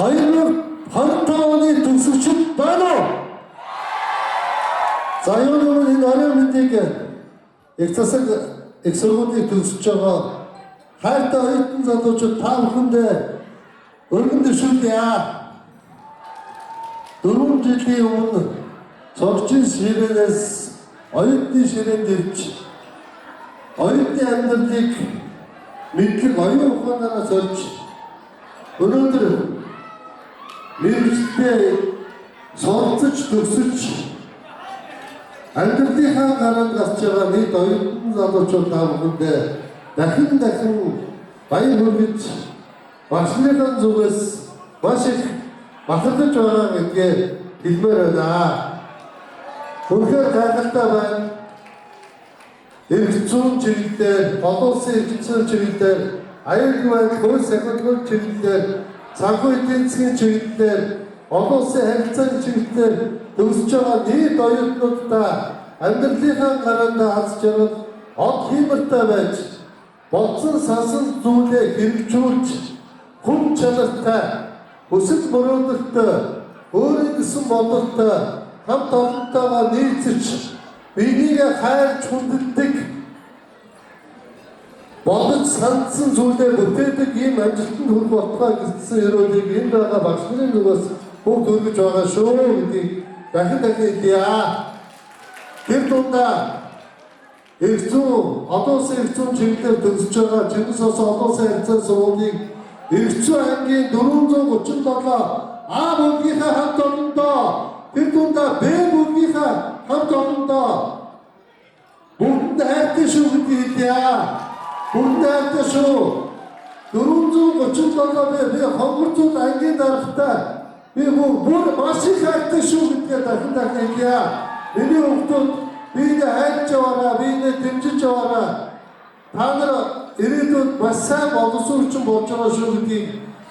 2025 оны төгсөгчд байна уу? За юу энэ орой мэдээг их засаг их сургуулийг төгсөж байгаа хайртай оюутан залуучууд та бүхэндээ өргөн дэвшүүлье. 4 жилийн өмнө цогцын ширээнээс оюутны ширээнд ирж оюутны амьдралыг мэдлэг оюун ухаанаас олж өнөөдөр мэргэжлээ суралцж төгсөж амьдралынхаа гараанд гарч байгаа нийт оюутан залуучууд та бүхэндээ дахин баяр хүргэж багшныхаа зүгээс маш их бахархаж байгаа гэдгээ хэлмээр байна. Үнэхээр гайхалтай байна. Эргэцүүн чиглэлээр, олон улсын эргэцүүн чиглэлээр, аюулгүй байдал, хууль сахилгын чиглэлээр, санхүү эдийн засгийн чиглэлээр, олон улсын харилцааны чиглэлээр төгсөж байгаа нийт оюутнуудаа амьдралынхаа гараанд аз жаргал, од хиймэртэй байж, бодсон сасан зүйлээ хэрэгжүүлж, хүн чанартай, өсөж мөрөөдөлтөй, өөрийн гэсэн бодолтой, хамт олонтойгоо нийцэж, биднийг хайрч хүндэлдэг, бодож сандсан зүйлээ бүтээдэг ийм ажилтнанд хүрэх болтугай гэсэн өрөөлийг энд байгаа багш нарын зүгээс бүгд өргөж байгаа шүү гэдгийг дахин хэлье. Тэр дундаа эргцүүн, олон улсын эргцүүн чиглэлээр төгсөж байгаа Чингис улсын олон улсын харилцааны сургуулийн эргцүүн аймгийн 437 А бүлгийнхаа хамт олондоо тэр дундаа Б бүлгийнхаа хамт олондоо бүгд хайртай шүү гэдгийг хэлье. Бүгд хайртай шүү. 437 би хонгорцууд ангийн дарагтай би бүр маш их хайртай шүү гэдгээ дахин хэлье. Миний хүүхдүүд биеийг хайрч яваараа, биеийг дэмжиж яваараа. Та нар ирээдүйд маш сайн боловсруучсан болж байгаа шүү гэдгийг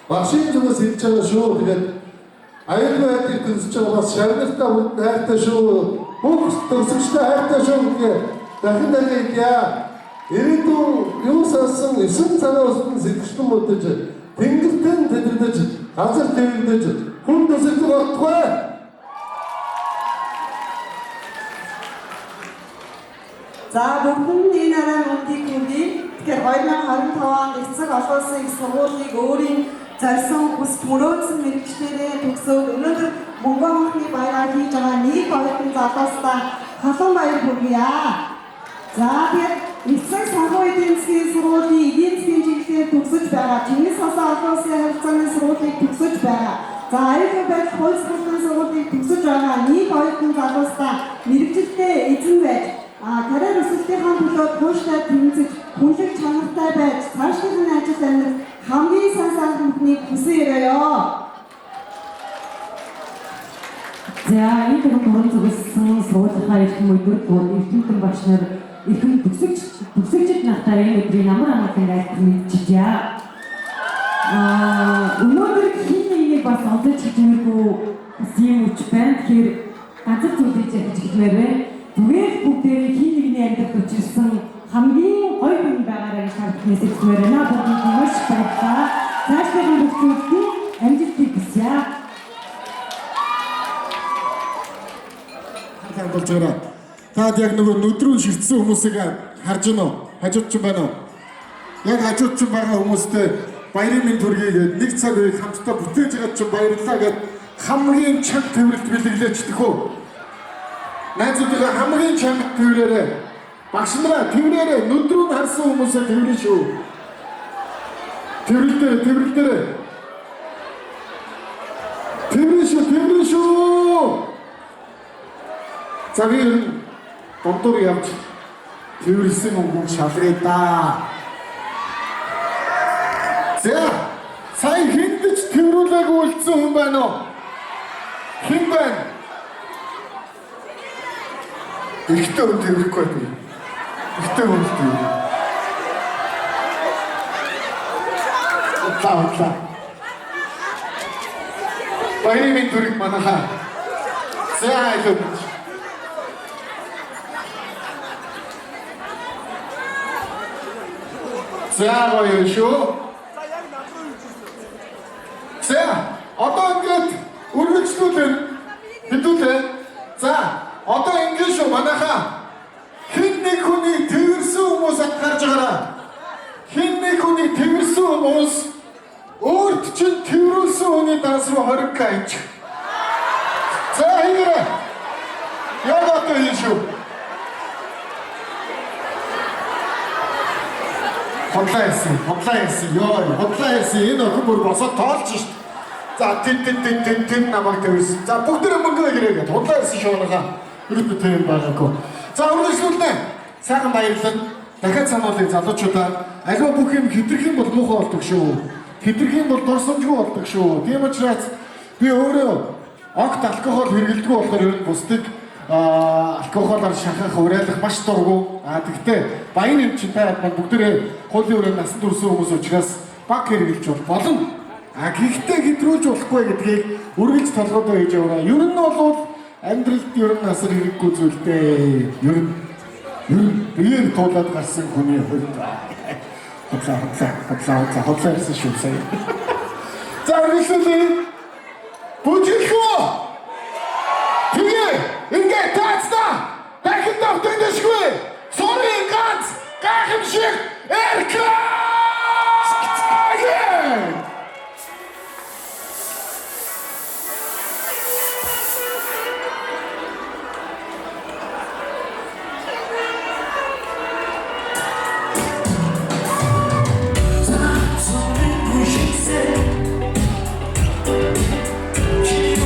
багшийн зүгээс хэлж байгаа шүү. Тэгээд аюулгүй байдлыг төгсөж байгаа бас шагналтаа бүгд хайртай шүү. Бүгд төгсөгчтэй хайртай шүү гэдгээ дахин хэлье. Ирээдүйн юу сасан 9 цагаас өссөн сэтгэлтэн бодож тэнгэртэн тэтгэж газар төвөгдөж хүн төсөлд болтугай. За бүгд энэ арай мөндийг хүndi. Тэгэхээр 2025 онд эцэг олон улсын их сургуулийг өөрийн зорьсон хүсч мөрөөдсөн мэргэжлэрээ төгсөөд өнөөдөр Монгол хотны баяраар хийж байгаа нэг оюутан залуустай халуун баяр хүргье. За тэгээд эцэг санхүү эдийн засгийн сургуулийн эдийн засгийн чиглэлээр төгсөж байгаа Чингис улсын олон улсын харилцааны сургуулийг төгсөж байгаа. За аюулгүй байдал хууль сахилгын сургуулийг төгсөж байгаа нэг оюутан залуустай мэргэжилтэй эзэн байж карьер өсөлтийнхаа төлөө тууштай тэмцэж, хүнлэг чанартай байж, цаашдын ажил амьдрал хамгийн сайн бүхнийг хүсэн өрөөё. За энэ төрлийн зөвлөсөн сургуулийнхаа эрхэм өдрөд эрдэмтэн багш нар эрхэм төгсөгчд нартаа энэ өдрийн амар амгалан айлтгал мэдчихье. Өнөөдөр хин нэгийг бас олж хэлмээргүй юм үуч байна. Тэгэхээр ганцхан зүйлийг хэлмээр байна. Түгээх бүгдээр хин нэгний амьдралд учирсан хамгийн гоё хүн байгаараа шаардлагаас хэлмээр байна. Бүгд маш баярлалаа. Цаашдын бүхчүүдийн амжилтыг хүсье. Болж байгаа. Таад яг нөгөө нүдрүүн ширтсэн хүмүүсийг харж байна уу? Хажууд ч байна уу? Яг хажууд ч байгаа хүмүүстэй баярын мэнд хүргэе нэг цаг үеийг хамтдаа бүтээж байгаа ч баярлалаа гэд хамгийн чанга төвлөлт бэлэглэж төхөө. Найзуудаа хамгийн чанга төвлөрөө. Багш нараа төвлөрөө нүдрүүн харсан хүмүүсээ төвлөрөө шүү. Төвлөрөө. Төвлөрөө шүү. За би дундуур явж тэрсэн өнгөг шалгая да. За сая хиндэж тэрүүлэг үлдсэн хүн байна уу? Хэн байна? Ихтэй хүн тэрхгүй би. Ихтэй хүн тэр. Отлаа. Баярын мэнд хүрэх манайхаа. За айлууд. За гоё шүү. За одоо ингээд үргэлжлүүлэн хэдүүлээ. За одоо ингээд шүү манайхаа хэн нэг хүний тэрсэн хүмүүс гарч байгаараа. Хэн нэг хүний тэрсэн хүмүүс өөрт чинь тэрсэн хүний данс руу хориг гайч. За хийгээрэй. Яг одоо энэ шүү. Хотлаа яасан. Энэ охин бүр босоод тоолж шít. За тэн намайг тавьсан. За бүгд мөнгө ирээгээд хотлаа яасан шуунахаа. Ерөөдөө тийм байгаагүй. За үргэлжлүүлнэ. Сайхан баярлалаа. Дахиад сануулъя залуучуудаа. Аливаа бүх юм хэтрэх юм бол муухай болдог шүү. Хэтрэх юм бол дурсамжгүй болдог шүү. Тийм учраас би өөрөө огт алкогол хэрэглэдэггүй болохоор ер нь бусдыг алкоголоор шахах, уриалах маш дурггүй. Тэгтээ баян эмчтэй маань бүгдээрээ хуулийн өрөөнд насан турсан хүмүүс учраас баг хэрэглэж болно. Гэхдээ хэтрүүлж болохгүй гэдгийг үргэлж толгойдоо хийж яваа. Ер нь бол амьдралд ер нь асар хэрэггүй зүйлтэй. Ер нь биеэр туулаад гарсан хүний хувьд хотлоо ирсэн шүү сая. За үргэлжлүүлээ. Бүжиглөө. Тэгээ ингээд таацтай. Дахин давтагдашгүй. Сорын ганц гайхамшиг эрхээ. Keep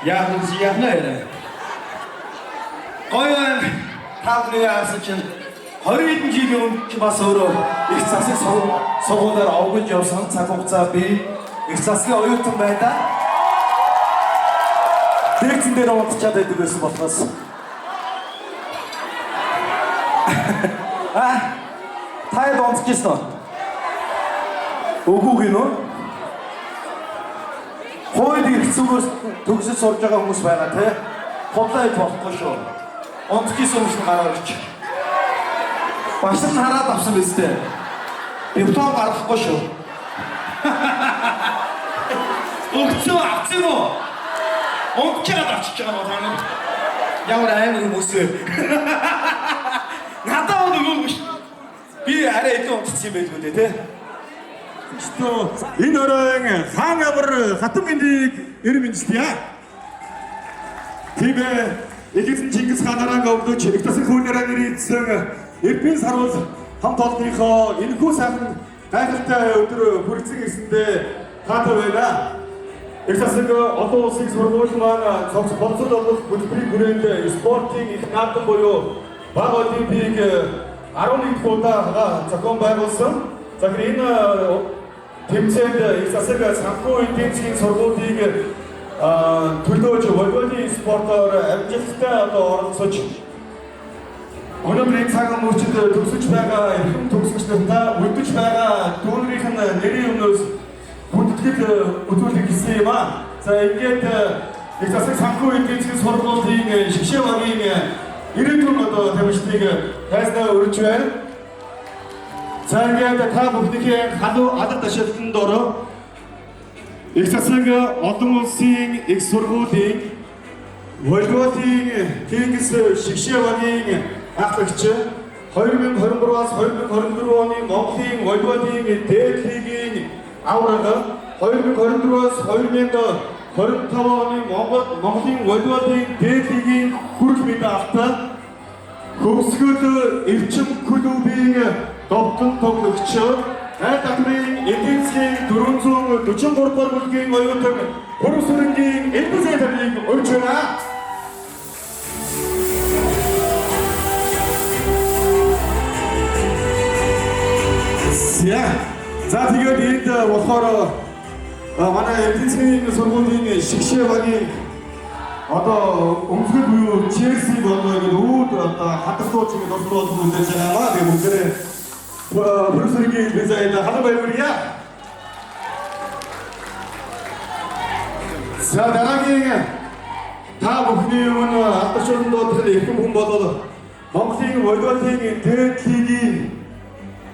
яахна яриа. Гоё байна. Та бүхний яасан чинь 20 хэдэн жилийн өмнө ч бас өөрөө их засаг сургуулиар овгож явсан цаг хугацаа би их засгийн оюутан байдаа. Лекцэн дээр унтчаад байдаг байсан болохоос. Таяд унтчихсан уу? Үгүй гинөө. Хойд хэцүүгөөс төгсөж сурж байгаа хүмүүс байгаа те. Хотлоо болохгүй шүү. Унтчихсан хүмүүс гараа ирч. Башин хараад авсан биз дээ. Диплом гаргахгүй шүү. Өгцөө авсан уу? Унтчаад авчиж байгаа бол тань. Ямар аймаг хүмүүс вэ? Надад нөгөө би арай илүү унтчихсан байлгүй дээ те. Энэ өрөөний хаан авар хатан мэндийг эрмэнжлэе. Тийм Эгэрсэн Чингис хаанараа өвдөж Игтасар хуулиараа нэрийдсэн Эрдэнэ сарвал хамт олонныхоо энэхүү сайхан гайхалтай өдөр хүргэсэн гэсэндээ таатай байна. Игтасар олон улсын сургууль маань цогц болцол болох хөтөлбөрийн хүрээнд спортын их наадам буюу баг олимпийг 11 удаа зохион байгуулсан. За энэ тэмцээнд Игтасар санхүү эдийн засгийн сургуулийг төлөөж волейболын спортоор амжилттай оролцож өнөөдрийн цагаан мөчид төгсөж байгаа эрхэм төгсөгчдөө үлдэж байгаа дүүнрийнх нь нэрийн өмнөөс хүндэтгэл үзүүлэх гэсэн юм аа. За ингээд их засаг санхүү эдийн засгийн сургуулийн шгшээ багийн ирээдүйн тамирчдыг тайзнаа өргөж байна. За ингээд та бүхнийхээ халуун алдар ташаалтанд ороо их засаг олон улсын их сургуулийн волейболын Кингис шгшээ багийн ахлагч 2023-аас 2024 оны Монголын волейболын дээд лигийн аварга 2024-аас 2025 оны Монголын волейболын дээд лигийн хүрэх мэт автаа Хөвсгөл Эрчим клубын довтон тоглогч Айдагрын эдийн засгийн 443 дугаар бүлгийн оюутан Хөрөсөрөнгийн Элбэзэдийг өрж байна. За тэгээд энд болохоор манай эдийн засгийн сургуулийн шгшээ багийн одоо өмсгөл буюу Челси болоод үүд одоо хатгууч ингэ тосрол хүндэж байгаа. Тэгээд бүгдээ Хөрөсөрөнгийн Элбэзэд халуун баярлалаа. За дараагийн та бүхний өмнө алдаршуулсан дуудах эрхэм хүн болол Монголын волейболын дээд лигийн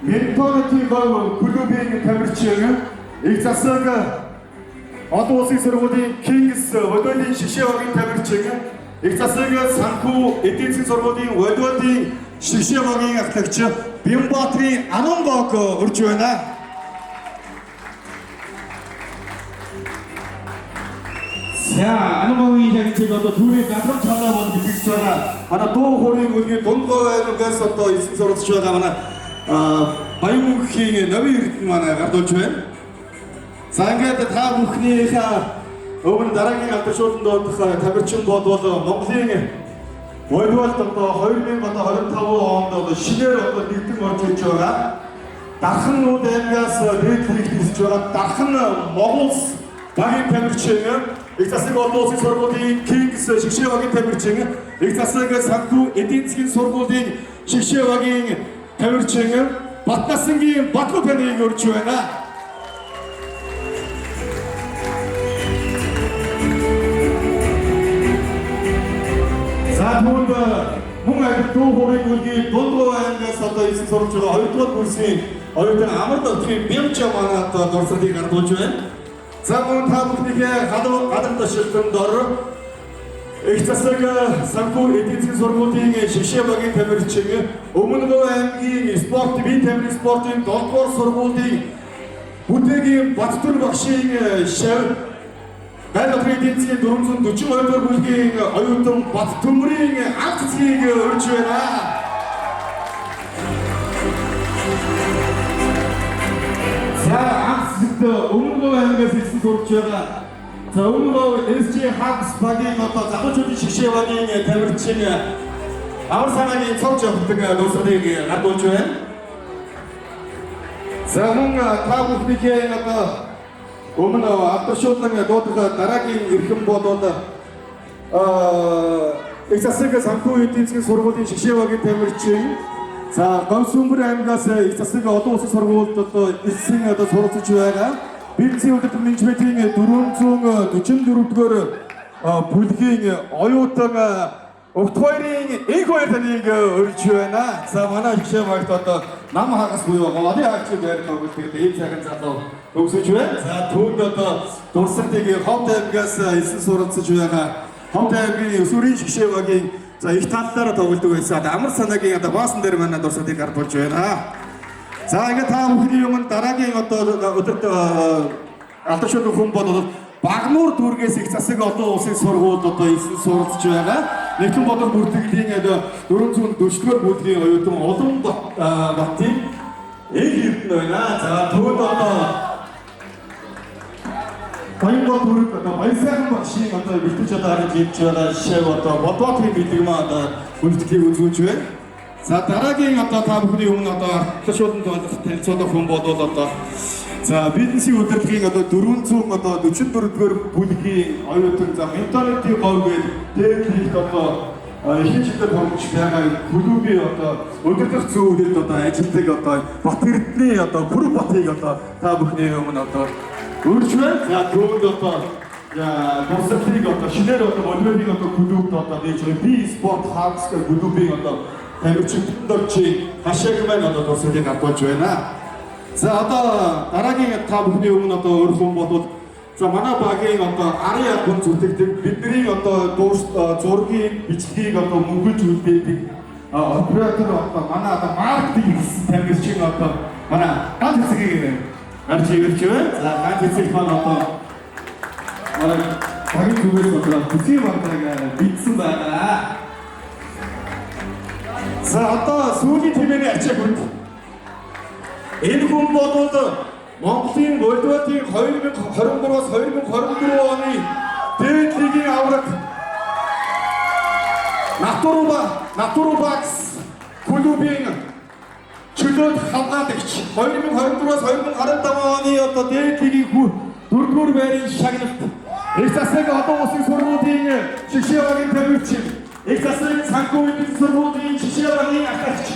Ментонотын клубын тамирчин их засаг олон улсын сургуулийн Кингс волейболын шгшээ багийн тамирчин их засаг санхүү эдийн засгийн сургуулийн волейболын шгшээ багийн ахлагч Бямбатрын Анонбог өрж байна. За Анонбогийн ягчид одоо түүний гадар цаанаа бол бэлтгэж байгаа. Манай дуу хоолойн үлгийн дундгой байнгаас одоо эсэг суралцж байгаа манай Баянмөнхийн Новын Эрдэнэ манай гард болж байна. За ингээд та бүхнийхээ өмнө дараагийн алдаршуулсан доодох тамирчин болвол Монголын волейболд одоо 2025 онд одоо шинээр одоо нэгдэн орж ирж байгаа. Дархан нууд аймгаас дээд лигт ирж байгаа. Дархан Монгол багийн тамирчин их засаг олон улсын сургуулийн Кингс шгшээ багийн тамирчин их засаг санхүү эдийн засгийн сургуулийн шгшээ багийн тамирчин Батнасангийн Батгуу таныг өрж байна. За түүнд мөн аяг дуу хоолойн бүлгийн дундгой аймгаас одоо эсэг сурч байгаа 2 дугаар курсын оюутан Амар Батгийн Бямча манад дурсгалыг гардуулж байна. За мөн та бүхнийхээ халуун гадар ташаалтанд ороо их засаг санхүү эдийн засгийн сургуулийн шгшээ багийн тамирчин Өмнөдөө аймгийн спорт бие тамирын спортын 7 дугаар сургуулийн Бүтэгийн Баттүр багшийн шав Байгалийн эдийн засгийн 442 дугаар бүлгийн оюутан Баттүмрийн анх цэцгийг өрж байна. За анх цэцэгт Өмнөдөө аймгаас ирсэн сурч байгаа За өмнө SG Hubs багийн одоо залуучуудын шгшээ багийн тамирчин амар санаагийн цогц явдаг дуусрыг гадуулж байна. За мөн та бүхний одоо өмнө автошуудлан дуудах дараагийн эрхэм болоод их засаг санхүү эдийн засгийн сургуулийн шгшээ багийн тамирчин за Гомсүмбэр аймгаас их засаг олон улсын сургуульд одоо эссэн одоо суралцж байгаа. Бизнесийн удирдах менежментийн 444-р бүлгийн оюутан Огт хоёрын их хоёр таныг өрж байна. За манай шгшээ багт одоо нам хагас буюу голын хаагч байр тоглолтод ийм цагаан залуу төгсөж байна. За түүнд одоо дурсалтыг Ховд аймгаас эссэн суралцж байгаа. Ховд аймгийн өсвөрийн шгшээ багийн за их таллаараа тоглодог байсан. Амар санаагийн одоо баасан дээр манай дурсалтыг гаргуулж байна. За ингээд та бүхний өмнө дараагийн одоо өдөрт алдаршуулсан хүн бол Багнуур дүүргээс их засаг олон улсын сургуульд одоо эссэн суралцж байгаа. Нэгэн болон бүртгэлийн 440-р бүлгийн оюутан Улаан Баттын эх эрдэнэ байна. За түүнд одоо Баянгол дүүрэг одоо Баясайхан багшийн одоо бэлтгэж одоо харж ирж байгаа жишээ одоо Бодбоотрын бэлтгэмээ одоо бүртгэлийг үзүүлж байна. За дараагийн одоо та бүхний өмнө одоо алдаршуулсан танилцуулах хүн бол одоо за бизнесийн удирдлагын одоо 444-р бүлгийн оюутан за менталитийн говьгээд техник одоо ихэнх жилээр хормж байгаа клубийн одоо удирдах зөвлөлд одоо ажилладаг одоо Бат Эрдэнэ одоо бүр Батыг одоо та бүхний өмнө одоо өрж байна. За түүнд одоо концертлыг одоо шинээр одоо волейболын одоо клубд одоо дээж би спорт хагас клубийн одоо тамирчин дөрчийн хашааг маань одоо тусалыг авч байна. За одоо дараагийн та бүхний өмнө одоо өөр хүн бол за манай багийн одоо арын яд зүтгэдэг бидний одоо зургийн бичлэгийг одоо мөнгөж үлдээдэг оператор одоо манай одоо маркетинг тамирчин одоо манай ганц хэсгийг гарч ирж байна. За ганц хэсэг маань одоо манай багийн зүгээс одоо бүсгийн бандраг бичсэн байна. За одоо сүүлийн тэмээний ачааг хүрд. Энэ хүн бол Монголын волейболын 2023-аас 2024 оны дээд лигийн авраг Натурбакс клубын чөлөөт хамгаалагч 2024-аас 2025 оны одоо дээд лигийн 4-р байрын шагналт их засаг одоо улсын сургуулийн шгшээ багийн тамирчин их засаг санхүү эдийн сургуулийн шгшээ багийн ахлагч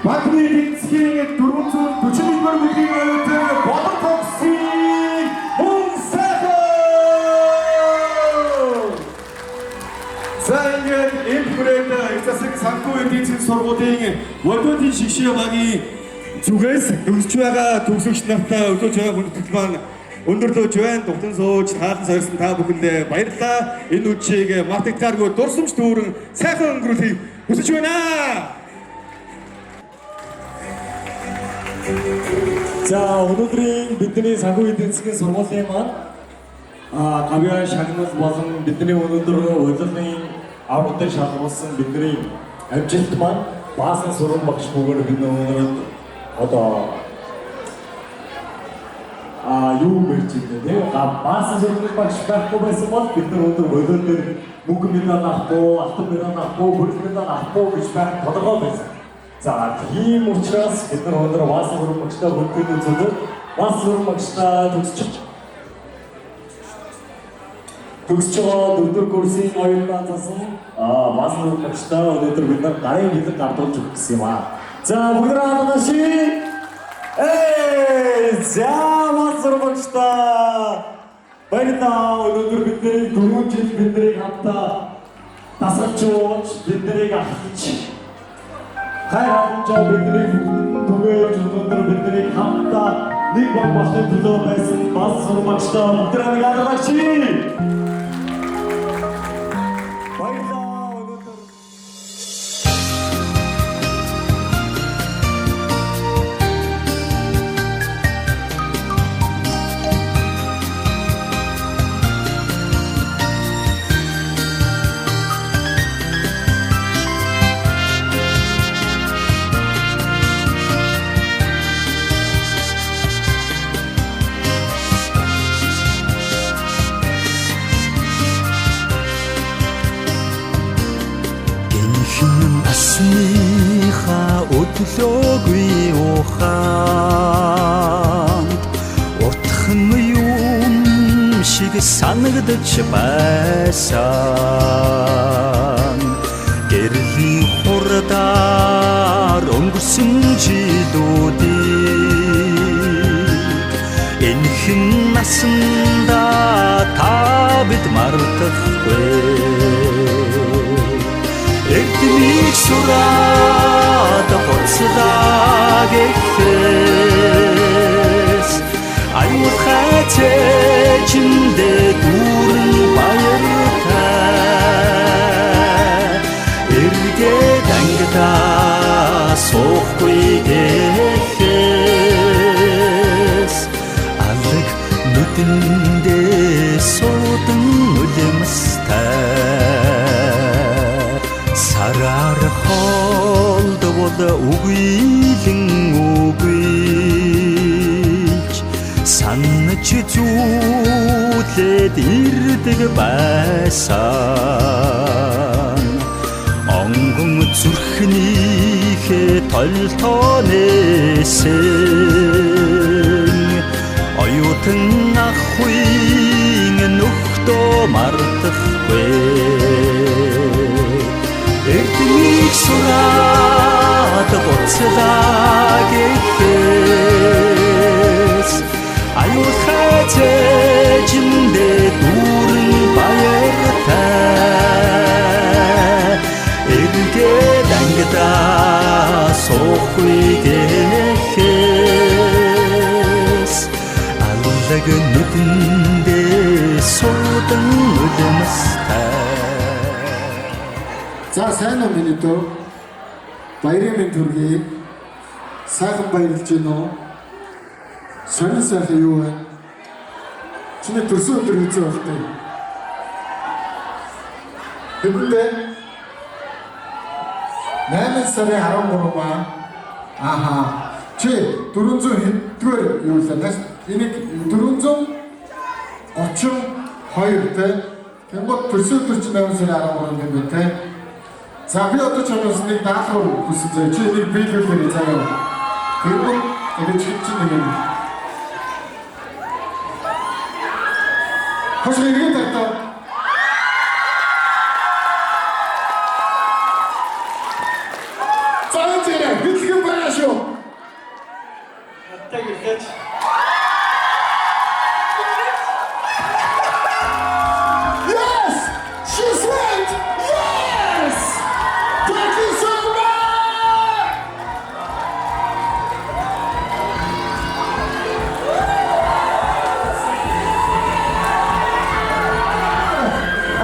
Багны эдийн засгийн 441-р бүлгийн оюутан Болон Токсын Унсаха. За ингээд энэ хүрээд их засаг санхүү эдийн засгийн сургуулийн волейболын шгшээ багийн зүгээс төгсөж байгаа төгсөгч нартай өглөөж байгаа хүндэтгэл маань өндөрлөж байна. Дугтан сууж таалан сорьсон та бүхэндээ баярлалаа. Энэ үдшийг мартагдааргүй дурсамж дүүрэн сайхан өнгөрүүлэхийг хүсэж байна. За өнөөдрийн бидний санхүү эдийн засгийн сургуулийн маань гавьяа шагнал болон бидний өнөөдөр урилгын аврагтай шалгуулсан бидний амжилт маань баасан сургууль багш бүгээр бид өнөөдөр одоо юу мэрч ирнэ тийм баасан сургууль багш байхгүй байсан бол бид өнөөдөр волейбол дээр мөнгө медаль авахгүй, алтан медаль авахгүй, бүрэлдэхүүн медаль авахгүй гэж байх тодорхой байсан. За тийм учраас бид нар өнөөдөр баасан сургууль багштай бүртгэл үзүүлээд баасан сургууль багштай төгсөж байгаа 4-р курсын оюутан засан баасан сургууль багштай өнөөдөр бид нар гарын хилэг гардуулж өгөх гэсэн юм аа. За бүгд хамтдаа за баасан сургууль багштай баярлалаа. Өнөөдөр бидний 4 жил биднийг хамтдаа дасгалж өгч биднийг ахилж хайранд бидний түгээж өнөөдөр бидний хамтдаа нэг баг болхын төлөө байсан бас сурмагчтай өдрөг алгаач. өглөөгүй ухаан уртхан юм шиг санагдаж байсан гэрлийн хурдаар өнгөрсөн жилүүдийг энхэн насанда та бид мартахгүй Эрдмийг сураад хоцлаа гэхээс аюул хайчэжиндэ дүүрэн баяртай эргээд ангидаа суухгүй гэхээс алаг нүдэндээ суудан үлэмстай сараар холдвол үгүйлэн үгүйлж санаж зүйлээд ирдэг байсан онгон зүрхнийхээ толтонэсэн оюутан ахуйн нөхдөө мартахгүй Эрдмийг сураад гоцлаа гэхээс аюул хайчэжиндэ дүүрэн баяртай эргээд ангидаа суухгүй гэхээс аллаг нүдэндээ суудан үлэмстай За сайн уу миний дөө баярын мэнд хүргэе. Сайхан баярлж байна уу? Сонир сайхан юу вэ? Чиний төрсөн өдөр үзээ болтой. Хэвдээ 8 сарын 13 маа. Аха. Чи 400 хэдгээр юу л нэ? Энийг 432 тэ. Тэнгууд төрсөн өдөр чи 8 сарын 13 юм бэ тэ? За би одоо чамаас нэг даалгавар хүсэж байна. Чи энийг биелүүлээрэй заяа. Тэгвэл ингэж хэлчих нэг юм. Хош иргэн тартаа. Цаатэрэ хэлхэн байна шүү. Хаттаг иргэж. Yes! She's right! Yes! Thank you so much!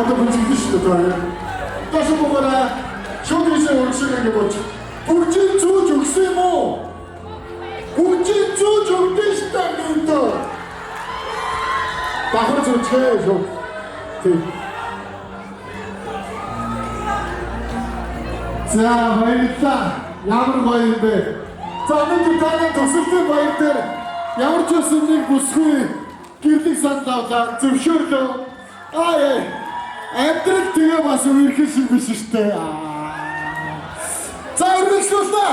Одоо бүгд шүү дээ. Тасаа бүгээрээ шоугийнхээ урагшааг ингэж бүгдийг зүүж өгсөн юм уу? Бүгдийг зүүж өгдөө шүү дээ. Бахар зүүчээ шүү. Тэг. За баярлалаа. Ямар гоё юм бэ? За нэг таны тусалсан баяр дээр ямар ч үсэн нэг бүсгүй гэрлэг санд авлаа зөвшөөрлөө. Аа амьдрал тэгээ бас үерхэн шиг биш шүү дээ. За өргөжлүүлээ.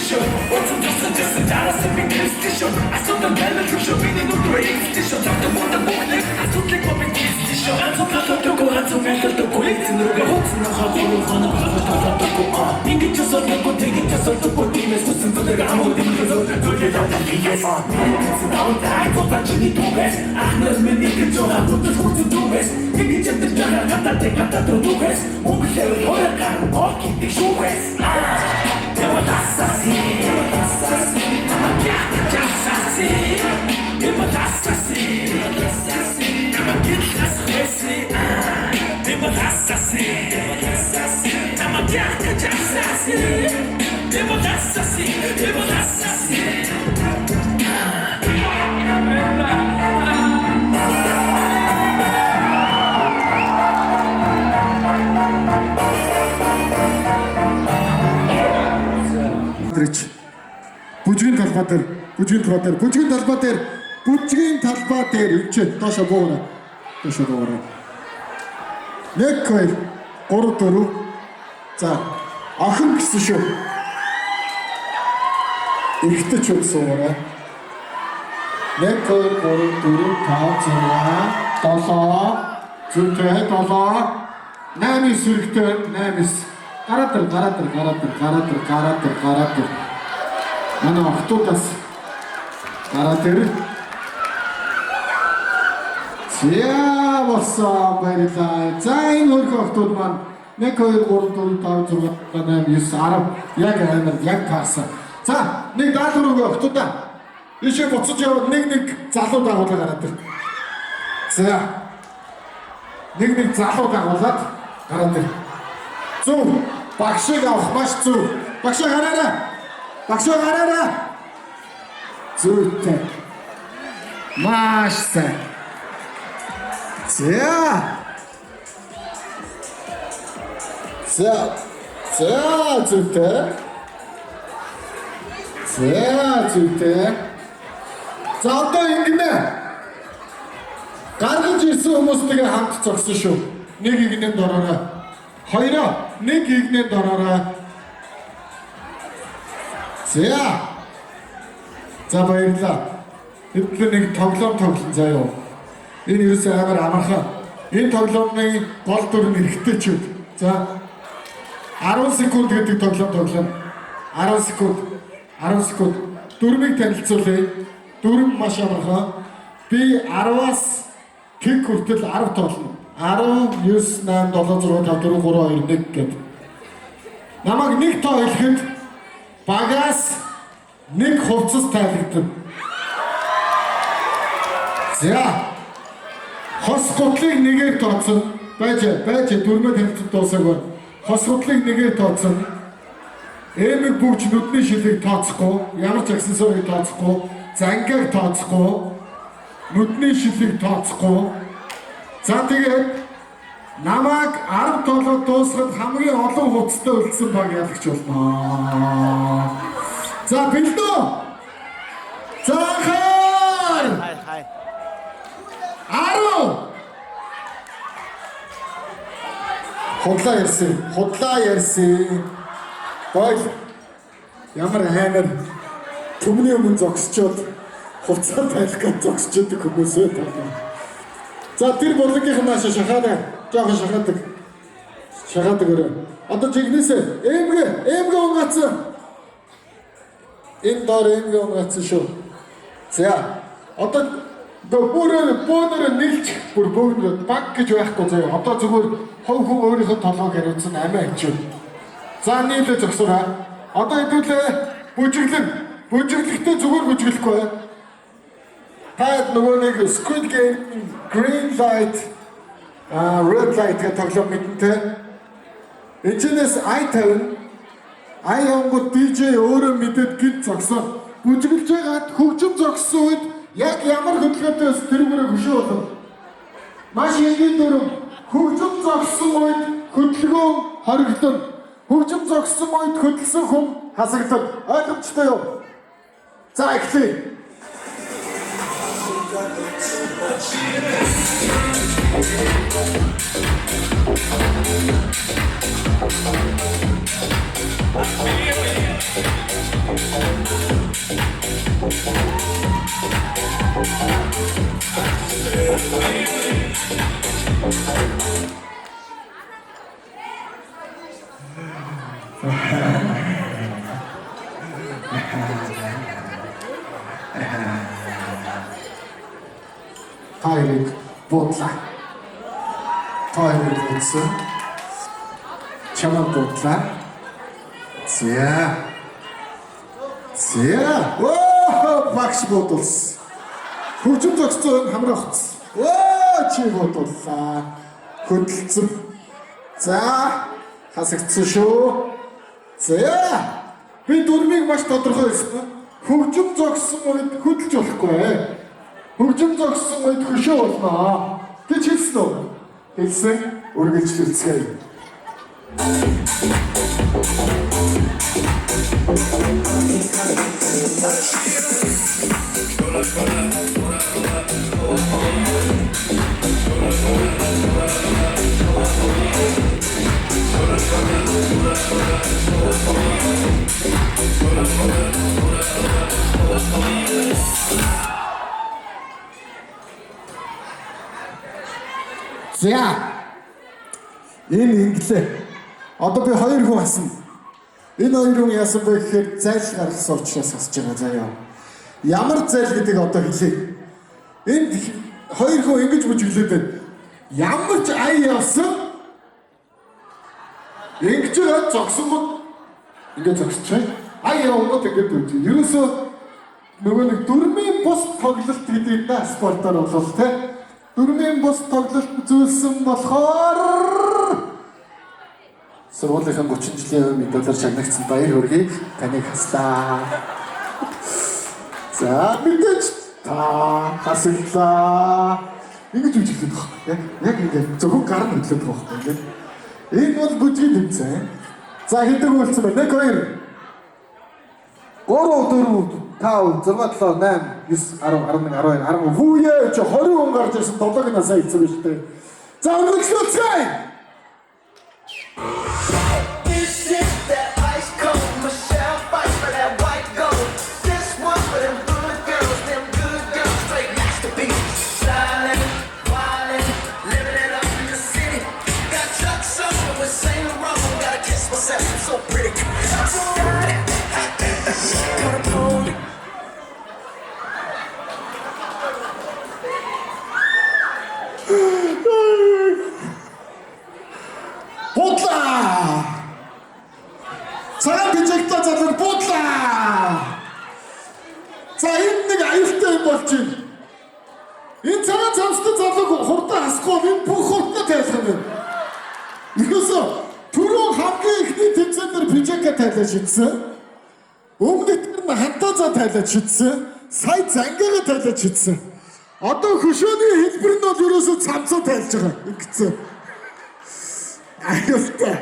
Show. Асуусан би нэрстэй шүү Асуудал байлах шүү Миний нүдрөө эзэлтэй шүү Завдан мундаг бүхнэг Асуудлыг бо би нэрстэй шүү Ганцхан талуудгүй ганцхан байлдаггүй Эцэн рүүгээ хууцсан нөхөр Гуру хоног талуудгүй Ингэж асуултгүй тэгэж асуултгүй Тиймээс хүссэн зүйлэг амуу дэмжээ Зүйлээ тавтал бигээс Нэгсэн тавтай Гутаа чиний түгээс Ахнаас миний гэж байгаа Гутас хүссэн түгээс Тэгэж ядаж байгаа Гатаа түгээс Мөнгөлээ өрөөр гаран Бог гэдэг шүүгээс Devo d'assassino Бүжгийн талбай дээр ичээ доошо бууна. 1 2 3 4 за охин гэсэн шүү. Эрэгтэй ч үсүүрэ. 1 2 3 4 5 6 7 зүрхээ 7 8 сүрэгтэй 8 гараатар манай охтуудаас гараад ир. Зя болсон баярлалаа. За энэ хөрх охтууд маань 1 2 3 4 5 6 7 8 9 10 яг амар яг таарсан. За нэг даалгавар өгөө охтуудаа. Ишээ буцаж яваад нэг залуу дагуулаа гараад ир. За нэг залуу дагуулаад гараад ир. Зөв багшиг авах маш зөв. Багшаа гараарай. Зүйтэй. Маш сайн. Зүйтэй. За одоо ингэнэ. Гаргаж ирсэн хүмүүстэйгээ хамт зогсон шүү. Нэг игнэнд ороорой. Хоёроо нэг игнэнд ороорой. За баярлалаа. Хэдүүлээ нэг тоглоом заяа. Энэ ерөөсөө амар амархан. Энэ тоглоомны гол дүр нь эргэжтэйчүүд. За 10 секунд гэдэг тоглоом. 10 секунд. Дөрмийг танилцуулъя. Дөрм маш амархан. Би 10-аас тэг хүртэл 10 тоглоно. 10 9 8 7 6 5 4 3 2 1 гэдэг. Намайг нэг тоо хэлэхэд багаас нэг хувцас тайлагдана. За. Хос гутлыг нэгээр тооцсон. Байж дөрмөө танилцуулт дуусаагүй. Хос гутлыг нэгээр тооцсон. Эмэг бүгч нүдний шилийг тооцохгүй, ямар ч аксессуарыг тооцохгүй, зангааг тооцохгүй, нүдний шилийг тооцохгүй. За тэгээд намайг 10 тоглоод дуусгаад хамгийн олон хувцастай үлдсэн баг ялагч болно. За бэлдөө. За хай. 10. Худлаа ярьсан. Бойл. Ямар хаймар төмний өмнө зогсчод хувцас тайлах гэж зогсчод хүмүүсээ байна. За тэр бодлогын нааш шахаад өрөө. Одоо жигнэсээ эмгэ унгацсан. Энэ доор эмгэ унгацсан шүү. За одоо бөөнөр нийлж бөөнөр баг гэж байхгүй заяа. Одоо зүгээр хов хүн өөрийнхөө толгойг хариуцсан амиа хичээ. За нийлээ зогсоорой. Одоо хэдүүлээ бүжиглэхдээ зүгээр бүжиглэхгүй. Та нөгөө нэг Squid Game, Green Light, Red Light гэх тоглоом мэднэ. Эцнээс ай-хонгод DJ өөрөө мэдээд гид зогсоо. Бүжиглж байгаад хөгжим зогссон үед яг ямар хөдөлгөөтэйс тэрүүгээрээ хөшөө болов. Маш энгийн дүрм хөгжим зогссон үед хөдөлгөөн хоригдсон. Хөгжим зогссон үед хөдөлсөн хүн хасагдав. Ойлгомжтой юу? За эхлэе. Тайрыг буудлаа. Тайрыг буудсан. Чамаа буудлаа. Оо, багш буудулсан. Хөгжим зогсцоо хамраа хоцсон. Оо, чи буудуллаа. Хөдөлцөн. За, хасагдсан шүү. За, би дүрмийг маш тодорхой хэлсэн. Хөгжим зогссон үед хөдөлж болохгүй. Хөгжим зогссон үед хөшөө болно гэж хэлсэн үү? Хэлсэн. Үргэлжлүүлцгээе. За. Энэ инглээ. Одоо би хоёр хүн асна. Энэ хоёр хүн яасан бэ гэхээр зайл гаргасан учраас асж байгаа заяа. Ямар зайл гэдгийг одоо хэлье. Энд хоёр хүн ингэж бүжиглээд байна. Ямар ч ай явсан. Ингэж зогсон гот ингэж зогсчихъя. Ай явгод ингэж үгүй. Ерөөсөө нөгөө нэг дөрмийн бус тоглолт гэдэг нь спортоор болол тэ. Дөрмийн бус тоглолт зүйлсэн болохоор сургуулийн 30 жилийн медалаар шагнагдсан баяр хүргэе. Таныг хаслаа. За мэдээж та хасаллаа. Ингэж үжилээд байгаа. Яг ингэ зөвхөн гар нь хөдлөд байгаа байхгүй ингэ. Энэ бол бүжгийн тэмцээн. За хэдэг үйлцэн байна. 1 2 3 4 5 6 7 8 9 10 11 12 13 хүүе чи 20 хүн гарч ирсэн 7-г насаа хэлсэн биз дээ. За үргэлжлүүлцгээе. Бодлаа! Цагаан бижигтай залуу бодлаа! За энэ нэг аюултай юм болж байна. Энэ цагаан цамцтай залууг хурдан хасахгүй энэ бүх хурдтай тайлах юм. Ихээсээ түрүү хамгийн ихний тэмцээн дээр бижигка тайлаж шидсэн. Өмнөдөр нь хантазаа тайлаж шидсэн. Сая зангигаа тайлаж шидсэн. Одоо хөшөөний хэлбэр нь бол ерөөсөө цамцаа тайлж байгаа. Ингэсэн. Аюултай.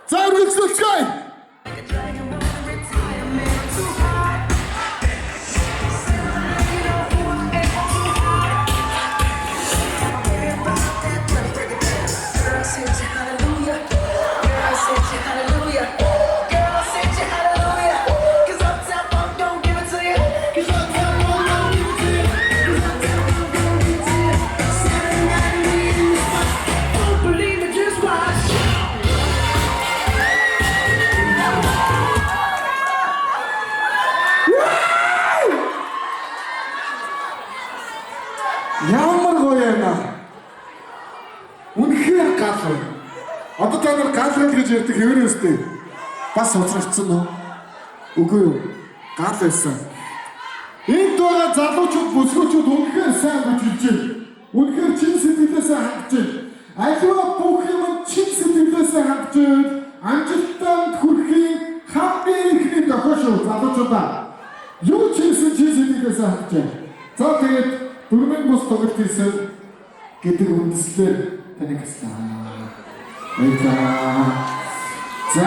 За үргэлжлүүлцгээе. Ямар гоё юм аа. Үнэхээр гал. Одоо та нар гал гэж ярьдаг хэвээр өстэй. Бас уцрагдсан уу? Үгүй юу. Гал байсан. Энд байгаа залуучууд, бүсгүүчүүд үнэхээр сайн бүжиглж байна. Үнэхээр чин сэтгэлээсээ хандж байна. Аливаа бүх юм чин сэтгэлээсээ хандж байна. Амжилтанд хүрэхийн хамгийн ихний дохио шүү залуучуудаа. Юу ч хийсэн чин сэтгэлээсээ хандж байна. За тэгээд дөрмийн бус тоглолт хийсэн гэдэг үндэслэлээр таныг хаслаа. Баярлалаа. За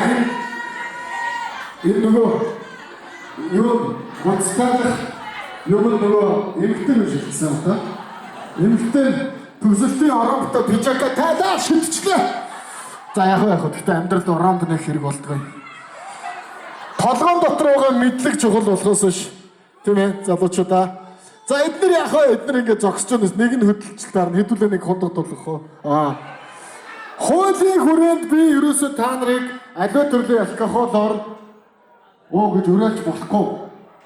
энэ нөгөө юу гоцтаах юм нөгөө эмэгтэй биш гэсэн юм та. Эмэгтэй төгсөлтийн оромтой пижака тайлаа шидчихлээ. За яг гэхдээ амьдралд оромд нэг хэрэг болдгоо. Толгоон дотор байгаа мэдлэг чухал болохоос ш. Тийм ээ залуучуудаа. За эдгээр яах вэ? Эдгээр ингээд зогсож байнаас нэг нь хөдөлгчлээр хэдүүлээ нэг хондод болох уу? Хуулийн хүрээнд би ерөөсөө та нарыг аливаа төрлийн алкоголоор гэж уриалж болохгүй.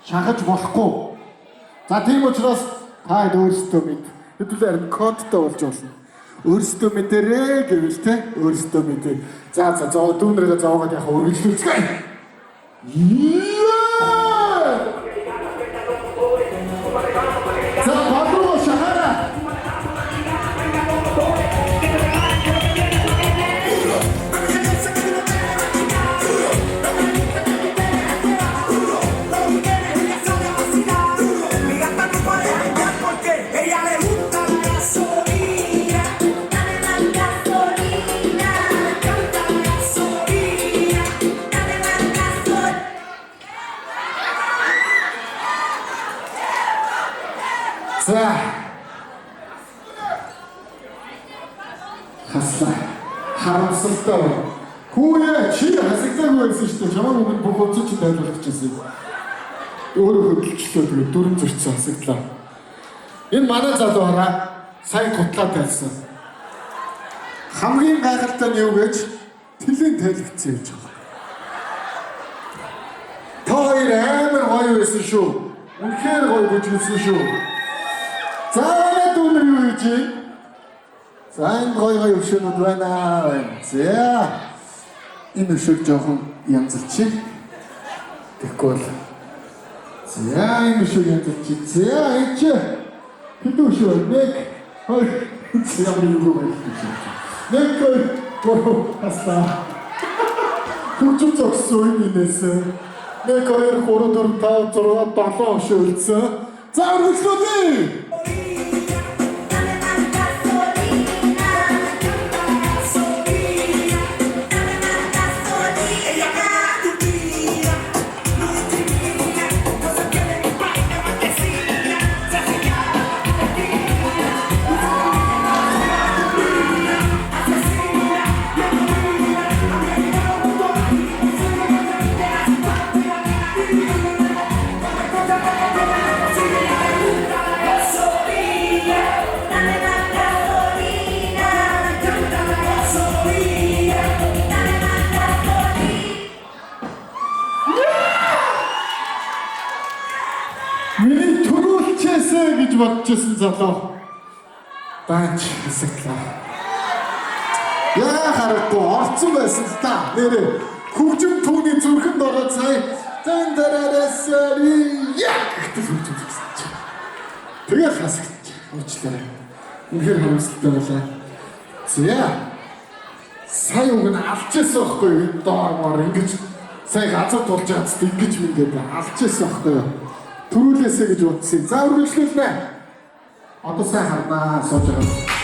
Шахаж болохгүй. За тийм учраас та өөрсдөө мэд. Хэдүүлээ харин кодтой болж болно. Өөрсдөө мэдэрээ гэвэл те өөрсдөө мэдээ. За дүүнэрээ зовоод яхаа үргэлжлүүлцгээе. За бадруу шахара. За хасаа харамсалтай. Хүүе чи хасагдаагүй байсан шүү дээ. Чамаа өмнө бүх утас чи тайлбарлчихсан. Өөрөө хөдөлчлөө тэгээ дүрэн зөрчсөн хасагдлаа. Энэ манай залууараа сайн гутлаа тайлсан. Хамгийн гайхалтай нь юу гэж тэлийн тайлгцсан гэж байна. Та хоёр амар гоё байсан шүү. Үнэхээр гоё бүжгэлсэн шүү. За манай дүүнэр юу хийж вэ? За энэ гоё өвшөнүүд байна. За энэ өвшөг жоохон янзлчих. Тэгэхгүй бол. За энэ өвшөг янзлчих. За эч хэдэн өвшөг нэг хоёр ямар юу вэ? Нэг гоо хасаа. Хүчтэй зогссон юмнээс. Нэг хоёр гурав дөрөв тав зургаад 7 өвшөг үлдсэн. За үргэлжлүүлээ. Миний төрүүлчээсэ гэж бодчихсон залуу даанч хэсэглээ. Яа харахгүй орцсон байсан л та. Нэрээ хөгжим түүний зүрхэнд ороод сая дандараасари яг гэж хөгжүүлсэн. Тэгээ хасагч уучлаарай. Үнэхээр харамсалтай байлаа. За сая уг нь алчсан байхгүй доормоор ингэж сая газар тулж чадсан ингэж мингээд алчсан байхгүй. Төрүүлээсэ гэж утсан. За үргэлжлүүлнэ. Одоо сайн харнаа сууж байгаа.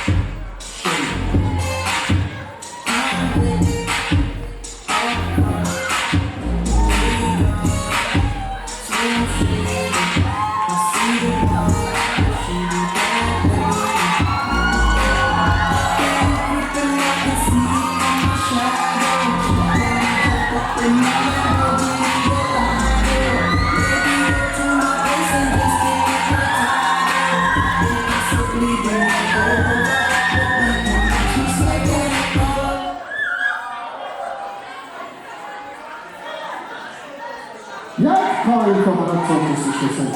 Яг хоёроо манайд зурсан.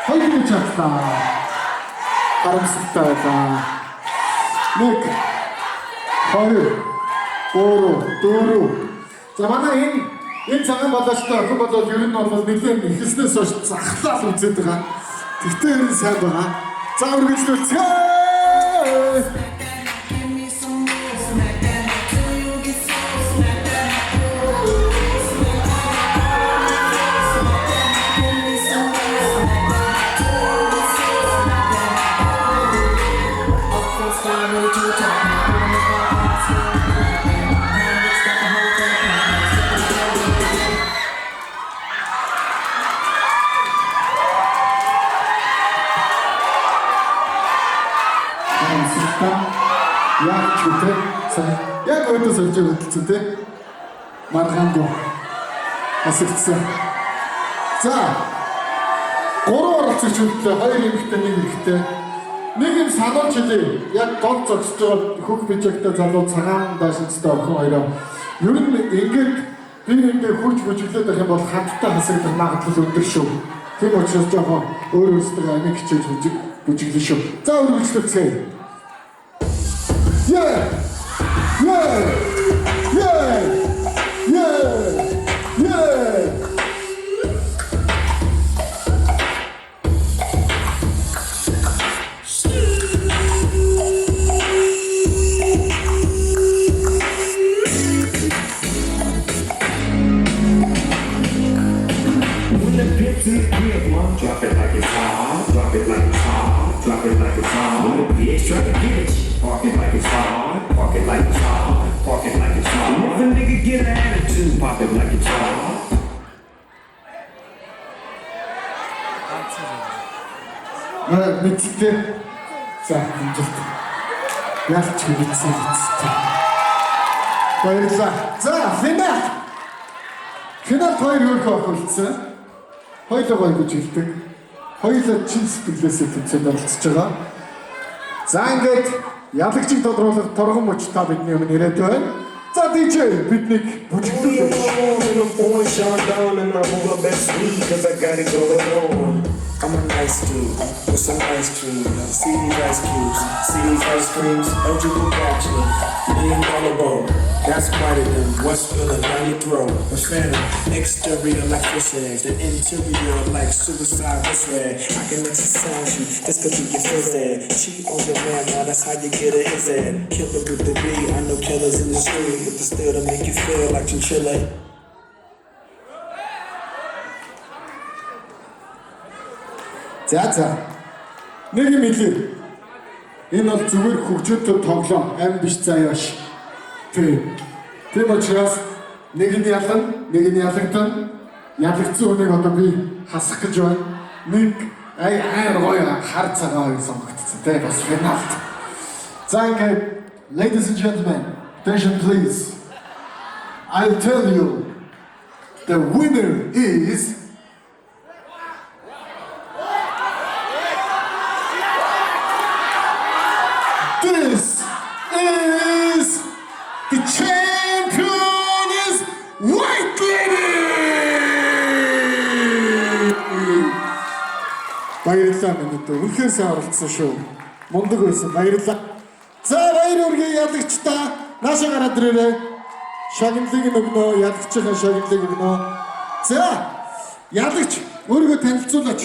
Хоёрын чатаа. Харамсалтай байлаа. Нэг, хоёр, гурав, дөрөв. За манай энэ цагаан болоочтой охин болоод ер нь бол нэлээд ихснээс хойш захлаал үзээд байгаа. Тэгтээ ер нь сайн байгаа. За үргэлжлүүлцгээе. Яг чүтээ яг өдөө сольж хөдөлсөн те маргаангүй асагцсан. За 3-оор орцогч үлдлээ. Хоёр эмэгтэй, нэг эрэгтэй. Нэг юм сануулж хэлээ. Яг гол зогсож байгаа хөх бижигтэй залуу цагаан даашинцтай охин хоёроо. Ер нь ингээд би нэндээ хурж бүжиглээд байх юм бол хамтдаа хасагдах магадлал өндөр шүү. Тийм учраас жоохон өөр өөрсдөө амиг хичээж бүжиглэн шүү. За үргэлжлүүлцгээе. Yeah! Yeah! Yeah! Yeah! Yeah! Drop it like it's hot, drop it like it's hot, drop it like it's hot. When the bitch try to get it, park it like it's hot, park it like it's hot, park it like it's hot. If a nigga get an attitude, pop it like it's hot. Мэдээ. За, амжилт. Ялч мэдсэн. Баярлалаа. За, финал. Финал хоёр хөрхөө хөлцсөн. Хоёулаа гоё бүжиглдэг. Хоёулаа чин сэтгэлээсээ тэмцээнд оролцож байгаа. За ингээд ялагчийг тодруулах торгон мөч та бидний өмнө ирээд байна. За DJ биднийг бүжиглүүлээ. I'm an ice cube with some ice cream. See these ice cubes, see these ice creams. Eligible bachelor, $1 million bowl. That's quite a them. What's spilling down your throat? A phantom, exterior like fish eggs, the interior like suicide wrist rag. I can exercise you, just cause you get his ass. Cheat on your man, now that's how you get a his ass. Killer with the B, I know killers in the street with the steel to make you feel like chinchilla. За. Нэг юм хэлээ. Энэ бол зүгээр хөгжөөтэй тоглоом, ам биш заяа ш. Тийм учраас нэг нь ялан, нэг нь ялагдсан. Ялагдсан хүнийг одоо би хасах гэж байна. Нэг аяар гоё хар цагаан хоёр сонгогдсон. Тэ бас финалт. За ингээд, ladies and gentlemen, attention please. I'll tell you, the winner is this is the champion is White Lady! Баярлалаа минь дээ. Үнэхээр сайн оролцсон шүү. Мундаг байсан. Баярлалаа. За баяр үргээ ялагчдаа наашаа гараад ирээрэй. Шагналыг өгнө, ялагчийн шагналыг өгнө. За ялагч өөрийгөө танилцуулаач.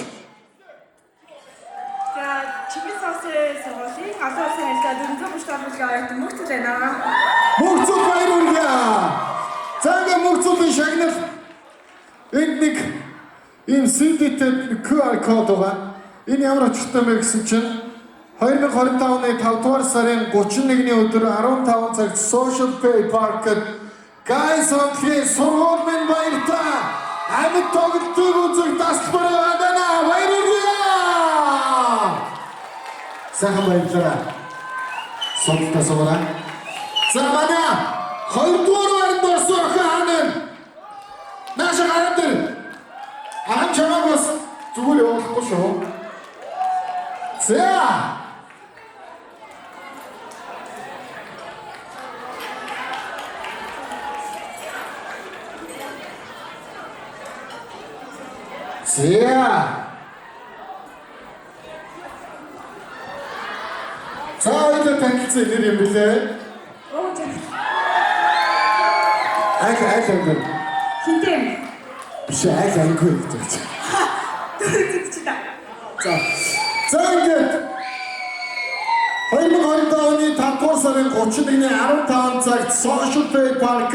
Мөрцөл баяр үргээ. За ингээ мөрцөлийн шагнал. Энд нэг ийм CD-тэй QR код байгаа. Энэ ямар очтой мэ гэсэн чинь 2025 оны 5 дугаар сарын 31-ний өдөр 15 цагт Social Pay Park-д Guys онцгийн сургууль минь баяртай. Амьд тоглолтыг үзэх тасалбар байна. Баяр үргээ. Сайхан баярлалаа. Сонттой суугаа. За манай 2 дугаар баримт орсон охин хаана? Нааша гараад ир. Аан чамаг бас зүгээр явуулахгүй шүү. За. За ойлоо танилцсан нэр юм билээ. Оо тийм. Ай. Хинтэн. Биш ангүй гэж. Дөрөвчдөө. За ингээд 2025 оны 5 дугаар сарын 31-ний 15 цагт Social Pay Park-д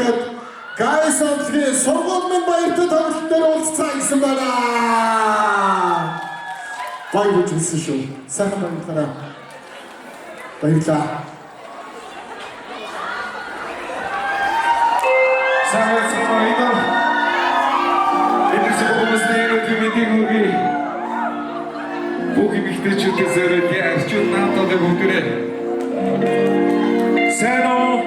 Guys онцгийн сургууль минь баяртай тоглолт дээр уулзсан гэсэн байна. Баяр хүрсэн шүү. Сайхан баярлалаа. Баярлалаа. Бүх эмэгтэйчүүдээ зориод ярьчуул наатадаг бүгдээрээ. Сайн уу?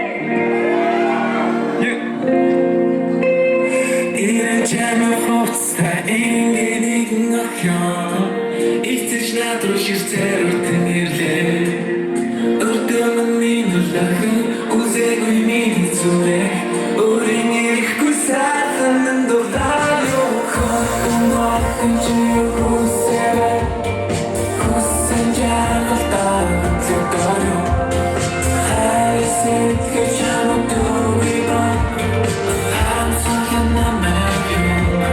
Ирэн чамаа хоцтой ингэнийг нөхөө. шигтэр өртөн ирлээ Өртөө миний нүлэхэн үзээгүй миний зүрэг Өөрийн ирэхгүй сайхан нь дуртай юу Хонхон махын чи хүсэрэ Хүсэн жаргалтаа зүгтар юу Хайсэт гэж хамаг дүүги ба Хамсахан намайг юу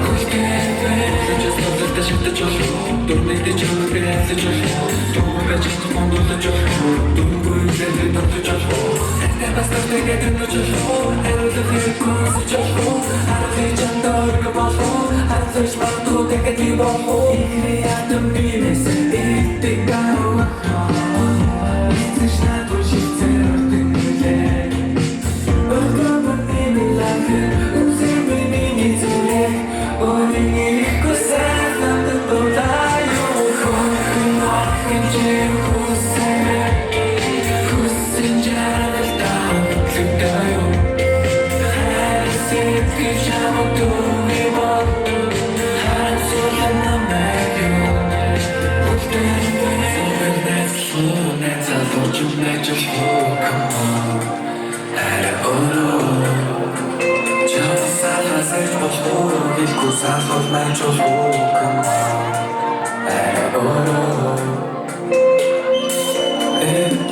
Хүлтэйвэ Just love that shit that you're wrong Don't make the jump that you're wrong Don't bet you come on that you're wrong Don't go in there that you're wrong And then I start to get in the you're wrong And all the things that you're wrong I don't think I'm done about wrong I just want to take a deep off Игри ядам бинес Итик гаруа Итиш на души церты миле Огромный милахи Узимы мини цуле Орини Салхол маань чулуу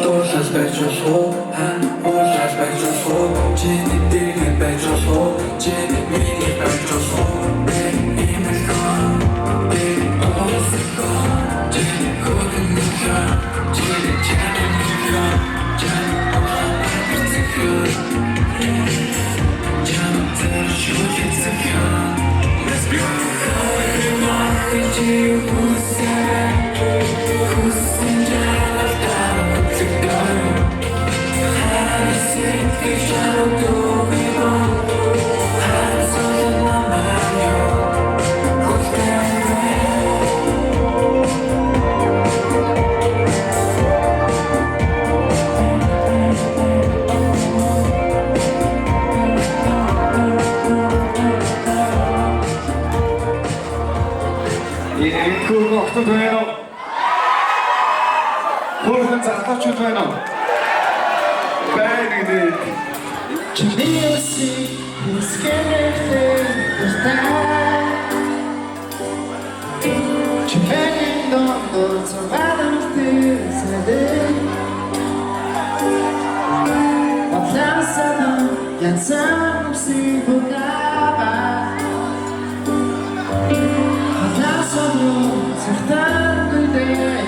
Дуулал байж болов хан уулал байж болов чиний дээгэр байж болов чиний миний байж болов имэлгон оосгон чиний хөрөн нөхөр чиний чанар нөхөр чанар оосгон чанар зөршүүлэх зөхөр Let's go! Курган октод байна уу? Хөргөн залуучууд байна уу? Баярыг Чимээси хүскэнэхтэй устай Чимээний ногдол цаваадамтай сэдэй Батласана янсан си букава Батласана сахтан гүдэй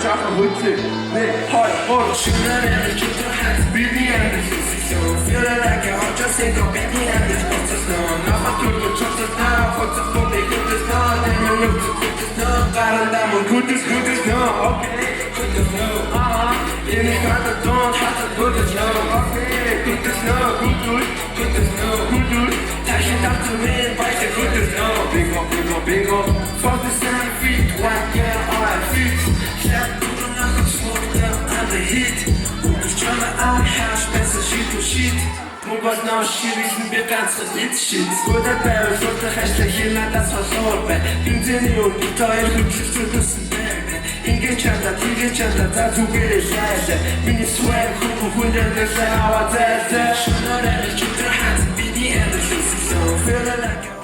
жаахан хөдлөө нэг хоёр гурав шинээр амжилт өдөр хат бидний амжилт хийсэн feel like I just say go back in and this process no намайг түргэж чухал таа хоцох бүгд хөдлөж таа нэмэр хөдлөж таа гарандаа мөн хөдлөж no okay хөдлөж no энэ хата don't хата хөдлөж no okay хөдлөж no хөдлөж ташин татсан мен баяж хөдлөж no bingo 47 feet one girl on my feet Clap to the knuckles slow down on the heat Who's trying to outhouse best as shit Мөнгөс нөө ширсэн би ганцхан hit shit Гүдэ байвал сүлдэх хашлаа хий надаас холуур бай Бензиний үн тойр хөвчлөсөн бай Ингээд чата тэгээ чата за зүгээрээ лайлаа Миний swag хүндээр дэсээ аваа зайлаа Шунаар амжилт өдөр хат бидний амжилт хийсэн Feel like